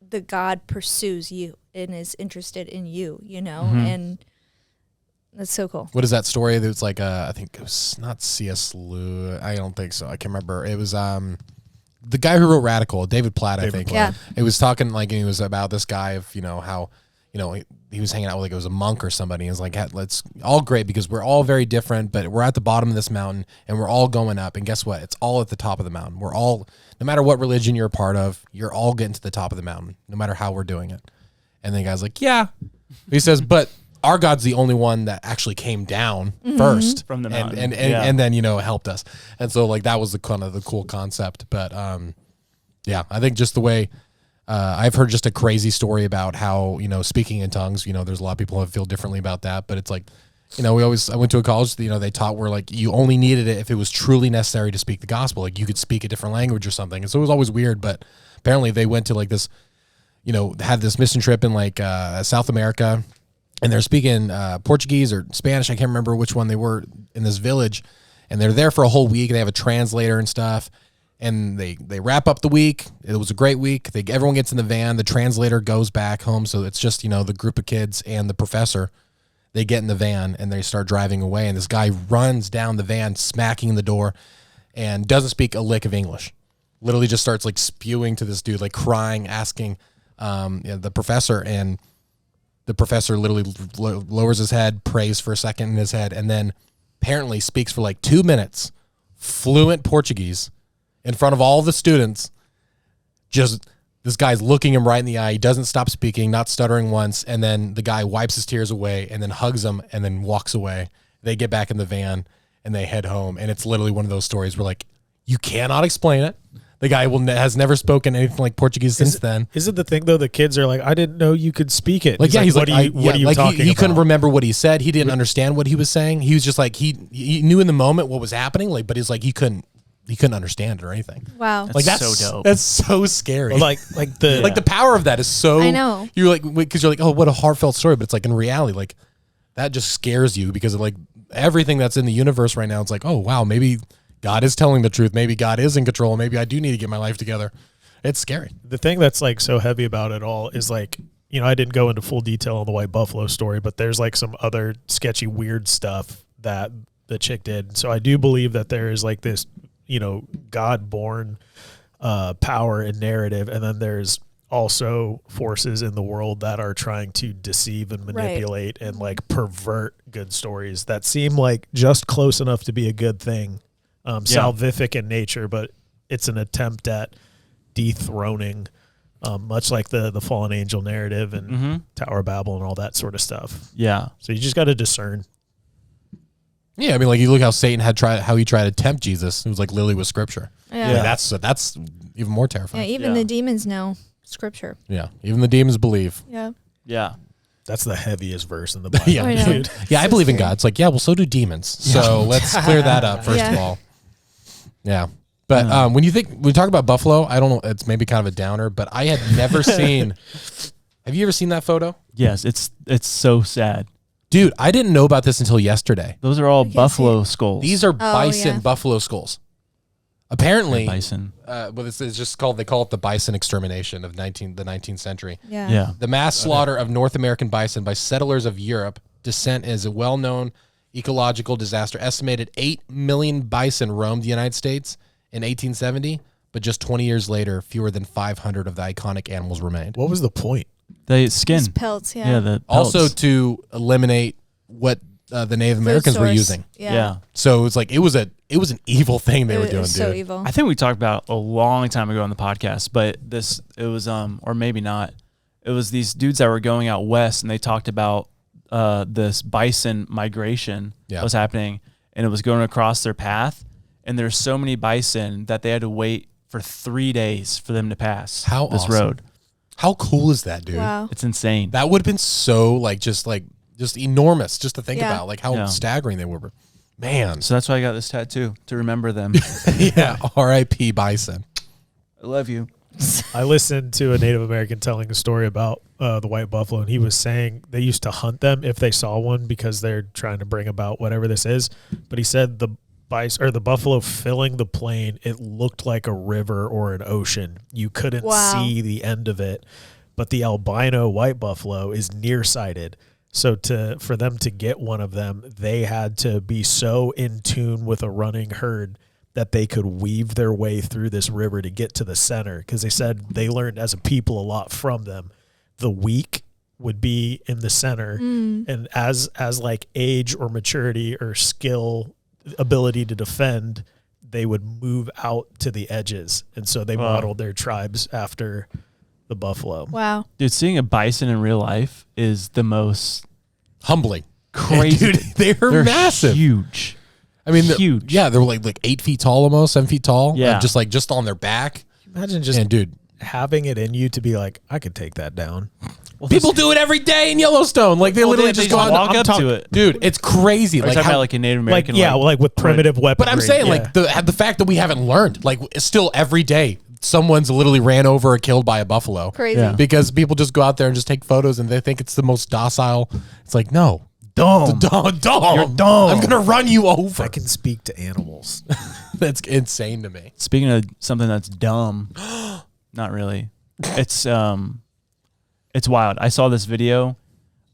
the God pursues you and is interested in you, and that's so cool. What is that story? That was like, I think it was not C.S. Lewis. I don't think so. I can't remember. It was the guy who wrote Radical, David Platt, I think. Platt. It was talking like, and he was about this guy of, how, he was hanging out with like, it was a monk or somebody. And it's like, let's all great because we're all very different, but we're at the bottom of this mountain and we're all going up. And guess what? It's all at the top of the mountain. We're all, no matter what religion you're a part of, you're all getting to the top of the mountain, no matter how we're doing it. And the guy's like, yeah. He says, but our God's the only one that actually came down first From the mountain. and then, helped us. And so like, that was the kind of the cool concept. But yeah, I think just the way, I've heard just a crazy story about how, speaking in tongues, there's a lot of people who feel differently about that, but it's like, I went to a college, they taught where like you only needed it if it was truly necessary to speak the gospel. Like you could speak a different language or something. And so it was always weird, but apparently they went to like this, had this mission trip in like South America, and they're speaking Portuguese or Spanish. I can't remember which one they were, in this village, and they're there for a whole week. They have a translator and stuff. And they wrap up the week. It was a great week. Everyone gets in the van. The translator goes back home. So it's just, the group of kids and the professor. They get in the van and they start driving away. And this guy runs down the van, smacking the door, and doesn't speak a lick of English. Literally just starts like spewing to this dude, like crying, asking the professor. And the professor literally lowers his head, prays for a second in his head, and then apparently speaks for like 2 minutes, fluent Portuguese, in front of all the students. Just this guy's looking him right in the eye. He doesn't stop speaking, not stuttering once. And then the guy wipes his tears away and then hugs him and then walks away. They get back in the van and they head home. And it's literally one of those stories where like, you cannot explain it. The guy has never spoken anything like Portuguese since then. Is it the thing though? The kids are like, I didn't know you could speak it. Like, he's what like, what are you like talking he about? couldn't remember what he said. He didn't understand what he was saying. He was just like, he knew in the moment what was happening. Like, but he's like, he couldn't understand it or anything. Wow. Like that's so dope. That's so scary. Well, like the like the power of that is so. I know. You're like, because you're like, oh, what a heartfelt story, but it's like in reality, like that just scares you because of like everything that's in the universe right now. It's like, oh wow, maybe God is telling the truth. Maybe God is in control. Maybe I do need to get my life together. It's scary. The thing that's like so heavy about it all is like, I didn't go into full detail on the White Buffalo story, but there's like some other sketchy, weird stuff that the chick did. So I do believe that there is like this, God-born power and narrative, and then there's also forces in the world that are trying to deceive and manipulate and like pervert good stories that seem like just close enough to be a good thing, salvific in nature, but it's an attempt at dethroning, much like the fallen angel narrative and Tower of Babel and all that sort of stuff. Yeah. So you just got to discern. Yeah, I mean, like you look how Satan how he tried to tempt Jesus. It was like literally with scripture. Yeah. I mean, that's even more Yeah, terrifying. even the demons know scripture. Yeah, even the demons believe. Yeah. Yeah. That's the heaviest verse in the Bible. Yeah, I know. dude. yeah, I believe in God. It's like, yeah, well, so do demons. So let's clear that up first of all. Yeah, but when we talk about Buffalo, I don't know. It's maybe kind of a downer, but I had never seen. Have you ever seen that photo? Yes, it's so sad. Dude, I didn't know about this until yesterday. Those are all can't buffalo skulls. These are bison buffalo skulls. Apparently, bison. Well, it's just called. They call it the bison extermination of the 19th century. Yeah. Yeah. The mass slaughter of North American bison by settlers of Europe descent is a well-known ecological disaster. Estimated 8 million bison roamed the United States in 1870, but just 20 years later, fewer than 500 of the iconic animals remained. What was the point? They skin. It's pelts, yeah. Yeah. The pelts. Also to eliminate what the Native Americans were source. using. Yeah. So it's like it was an evil thing they were doing, was dude. so evil. I think we talked about a long time ago on the podcast, but it was or maybe not. It was these dudes that were going out west, and they talked about this bison migration that was happening, and it was going across their path, and there's so many bison that they had to wait for 3 days for them to pass this awesome. road. How cool is that, dude? Wow. It's insane. That would have been so just enormous just to think Yeah. about, like how staggering they were. Man. So that's why I got this tattoo, to remember them. Yeah, R.I.P. bison. I love you. I listened to a Native American telling a story about the white buffalo, and he was saying they used to hunt them if they saw one because they're trying to bring about whatever this is. But he said the buffalo filling the plain, it looked like a river or an ocean. You couldn't see the end of it. But the albino white buffalo is nearsighted. So for them to get one of them, they had to be so in tune with a running herd that they could weave their way through this river to get to the center. Because they said they learned as a people a lot from them. The weak would be in the center, and as like age or maturity or skill, ability to defend, they would move out to the edges. And so they modeled their tribes after the buffalo. Wow. Dude, seeing a bison in real life is the most Humbling. crazy. Dude, they're massive. Huge. I mean, huge. Yeah, they were like 8 feet tall, almost 7 feet tall. Yeah. Just on their back. Imagine just And dude, having it in you to be like, I could take that down. people do it every day in Yellowstone. Like they literally just go out walk and up to it. Dude, it's crazy. Like, Like how, like a Native American. Like with primitive weaponry. but I'm saying like the fact that we haven't learned, like still every day, someone's literally ran over or killed by a buffalo. Crazy. Yeah. Because people just go out there and just take photos and they think it's the most docile. It's like, no. dumb. Dumb. You're dumb. I'm gonna run you over. I can speak to animals. That's insane to me. Speaking of something that's dumb, not really. It's wild. I saw this video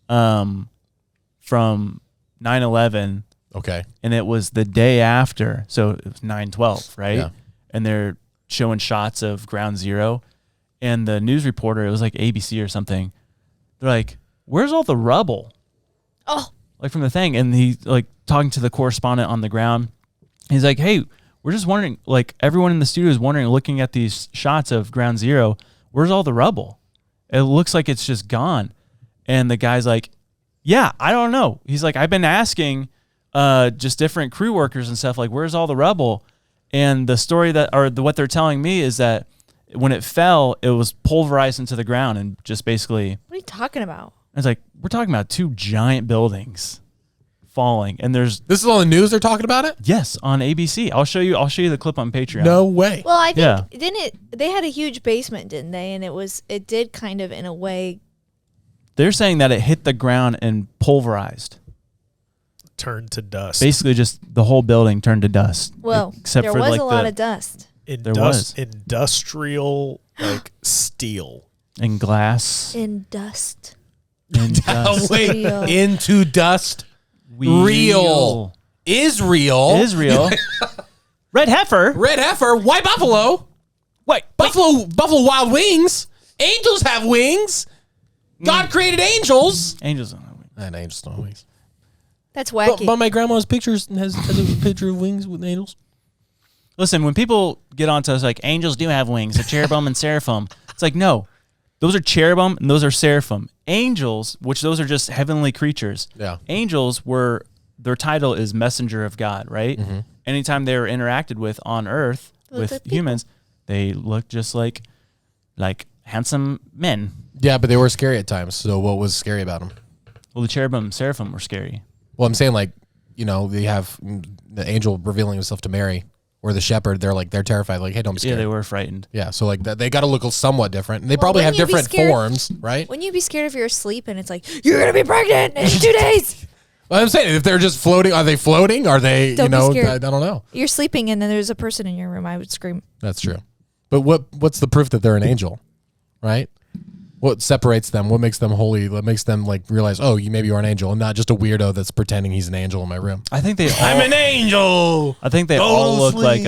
from 9/11, Okay. and it was the day after, so it was 9/12, right? Yeah. And they're showing shots of Ground Zero, and the news reporter, it was like ABC or something, they're like, "Where's all the rubble?" Oh. Like from the thing, and he like talking to the correspondent on the ground. He's like, "Hey, we're just wondering, like everyone in the studio is wondering, looking at these shots of Ground Zero, where's all the rubble? It looks like it's just gone." And the guy's like, "Yeah, I don't know." He's like, "I've been asking just different crew workers and stuff, like, where's all the rubble?" And the story what they're telling me is that when it fell, it was pulverized into the ground and just basically. What are you talking about? It's like, we're talking about 2 giant buildings falling, and there's This is on the news. They're talking about it. yes on ABC. I'll show you the clip on Patreon. No way. Well, I think Yeah. they had a huge basement, didn't they? And it did kind of in a way. They're saying that it hit the ground and pulverized. Turned to dust. Basically, just the whole building turned to dust. Well, except there for was like a lot of dust. There was. Industrial like steel. and glass In dust. and Oh, dust. wait. Real. Into dust. Real. Israel. Israel. Red heifer. Red heifer. White buffalo. Wait. Buffalo Wild Wings. Angels have wings. God created angels. Angels don't have wings. And angels don't have wings. That's wacky. But my grandma's pictures has a picture of wings with angels. Listen, when people get onto us like angels do have wings, a cherubim and seraphim, it's like no, those are cherubim and those are seraphim. Angels, which those are just heavenly creatures. Yeah. Angels were their title is messenger of God, right? Mm-hmm. Anytime they were interacted with on Earth with humans, they looked just like handsome men. Yeah, but they were scary at times. So what was scary about them? Well, the cherubim and seraphim were scary. Well, I'm saying they have the angel revealing himself to Mary. Or the shepherd, they're terrified. Like, hey, don't be scared. Yeah, they were frightened. Yeah, so they got to look somewhat different. And they probably have different forms, right? Wouldn't you be scared if you're asleep and it's like, you're going to be pregnant in 2 days? Well, I'm saying, if they're just floating, are they floating? Are they, Don't be scared. I don't know. You're sleeping and then there's a person in your room. I would scream. That's true. But what's the proof that they're an angel, right? What separates them? What makes them holy? What makes them realize, oh, maybe you're an angel and not just a weirdo that's pretending he's an angel in my room? I think they all, I'm an angel. I think they all look like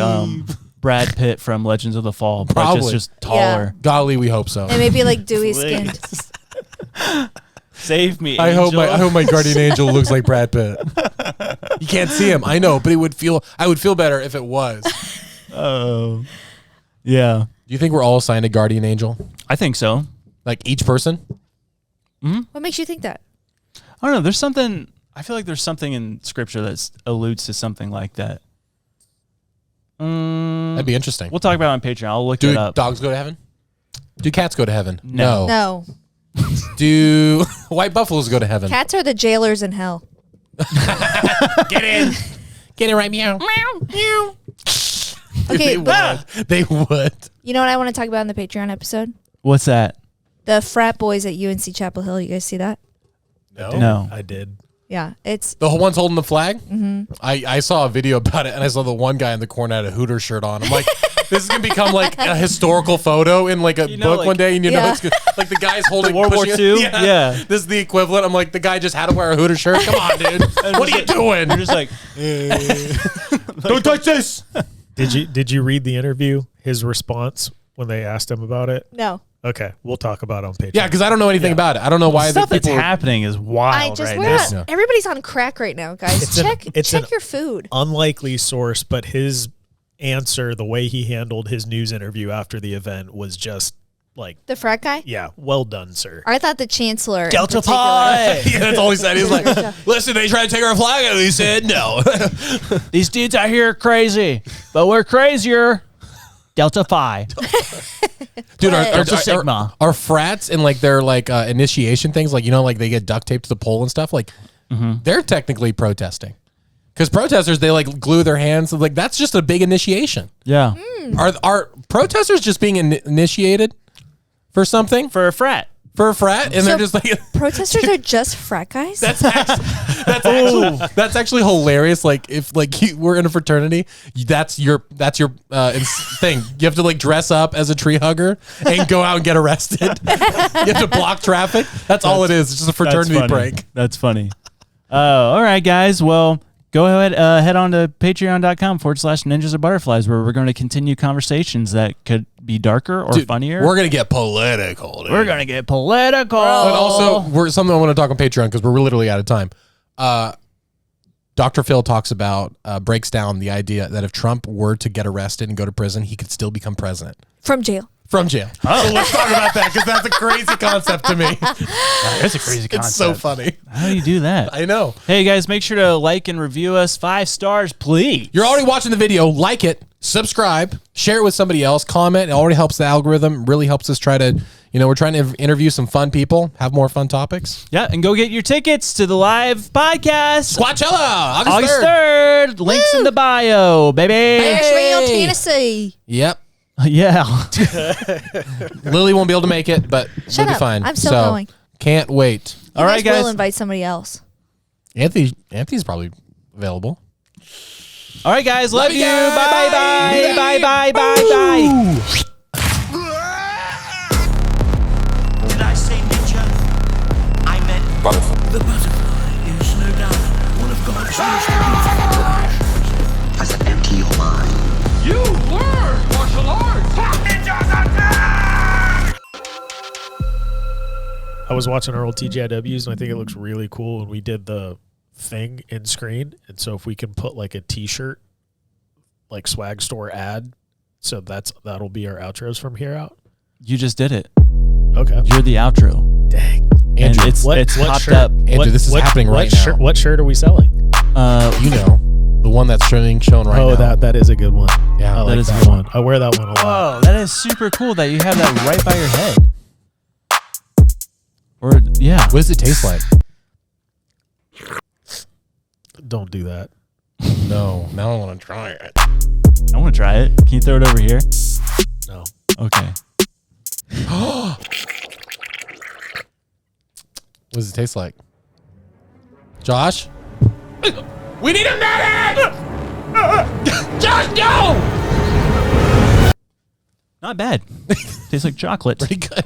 Brad Pitt from Legends of the Fall. Probably. Just taller. Golly, we hope so. And maybe dewy skinned. Save me, I angel. hope my guardian angel looks like Brad Pitt. You can't see him, I know, but I would feel better if it was. Oh, yeah. Do you think we're all assigned a guardian angel? I think so. Each person? What makes you think that? I don't know. There's something. I feel like there's something in Scripture that alludes to something like that. That'd be interesting. We'll talk about it on Patreon. I'll look Do it up. dogs go to heaven? Do cats go to heaven? No. Do white buffaloes go to heaven? Cats are the jailers in hell. Get in. Get it right, meow. Meow. Okay, They would. You know what I want to talk about in the Patreon episode? What's that? The frat boys at UNC Chapel Hill. You guys see that? No. I did. Yeah, it's The whole one's holding the flag? Mm-hmm. I saw a video about it, and I saw the one guy in the corner had a Hooter shirt on. I'm like, this is going to become a historical photo in a book one day, and it's good. The guy's holding World War II? Yeah. This is the equivalent. I'm like, the guy just had to wear a Hooter shirt. Come on, dude. What are you doing? You're just like, don't touch this. Did you read the interview? His response when they asked him about it? no. Okay, we'll talk about it on Patreon. Yeah, because I don't know anything about it. I don't know why stuff the that's people happening is wild right now. Everybody's on crack right now, guys. Check your food. Unlikely source, but his answer, the way he handled his news interview after the event was just the frat guy. Yeah, well done, sir. I thought the chancellor. Delta Pi. Yeah, that's all he said. He's like, listen, they tried to take our flag out. He said no. These dudes out here are crazy, but we're crazier. Delta Phi. Dude, Delta Sigma. are frats and their initiation things they get duct taped to the pole and stuff they're technically protesting because protesters they glue their hands that's just a big initiation. Yeah. Are protesters just being initiated for something For a frat. for a frat and they're just Protesters are just frat guys. that's actually hilarious. If you were in a fraternity, that's your thing. You have to dress up as a tree hugger and go out and get arrested. You have to block traffic. That's all it is. It's just a fraternity break. That's funny. All right, guys. Well, go ahead, head on to patreon.com/ninjas of butterflies, where we're going to continue conversations that could be darker or funnier. We're going to get political. Dude. We're going to get political. But also, we're something I want to talk on Patreon because we're literally out of time. Dr. Phil breaks down the idea that if Trump were to get arrested and go to prison, he could still become president. From jail. From jail. Oh. So let's talk about that because that's a crazy concept to me. That's a crazy concept. It's so funny. How do you do that? I know. Hey, guys, make sure to like and review us 5 stars, please. You're already watching the video. Like it, subscribe, share it with somebody else, comment. It already helps the algorithm. Really helps us try to, we're trying to interview some fun people, have more fun topics. Yeah, and go get your tickets to the live podcast. Squatchella, August 3rd. Links in the bio, baby. Nashville, Tennessee. Yep. Yeah. Lily won't be able to make it, but Shut we'll be up. fine. I'm still going. Can't wait. All right, guys. We'll invite somebody else. Anthony's probably available. All right, guys. Love you. guys. Bye, bye. Bye, bye, bye, bye. Did I say ninja? I meant butterfly. The butterfly is no doubt one of God's most beautiful creations. I said empty your mind. You learn martial arts. Ninjas attack! was watching our old TGIWs, and I think it looks really cool. And we did the thing in screen, and so if we can put like a T-shirt, like swag store ad, so that'll be our outros from here out. You just did it. Okay, You're the outro. dang. And Andrew, it's popped shirt? up. Andrew, this is happening right now. What shirt are we selling? You know, the one that's showing right now. that is a good one. Yeah, I like that is a that good one. I wear that one a lot. Whoa, that is super cool that you have that right by your head. Or yeah. What does it taste like? Don't do that. No, now I want to try it. I want to try it. Can you throw it over here? No. Okay. What does it taste like? Josh? We need a medic! Just go! Not bad. Tastes like chocolate. Pretty good.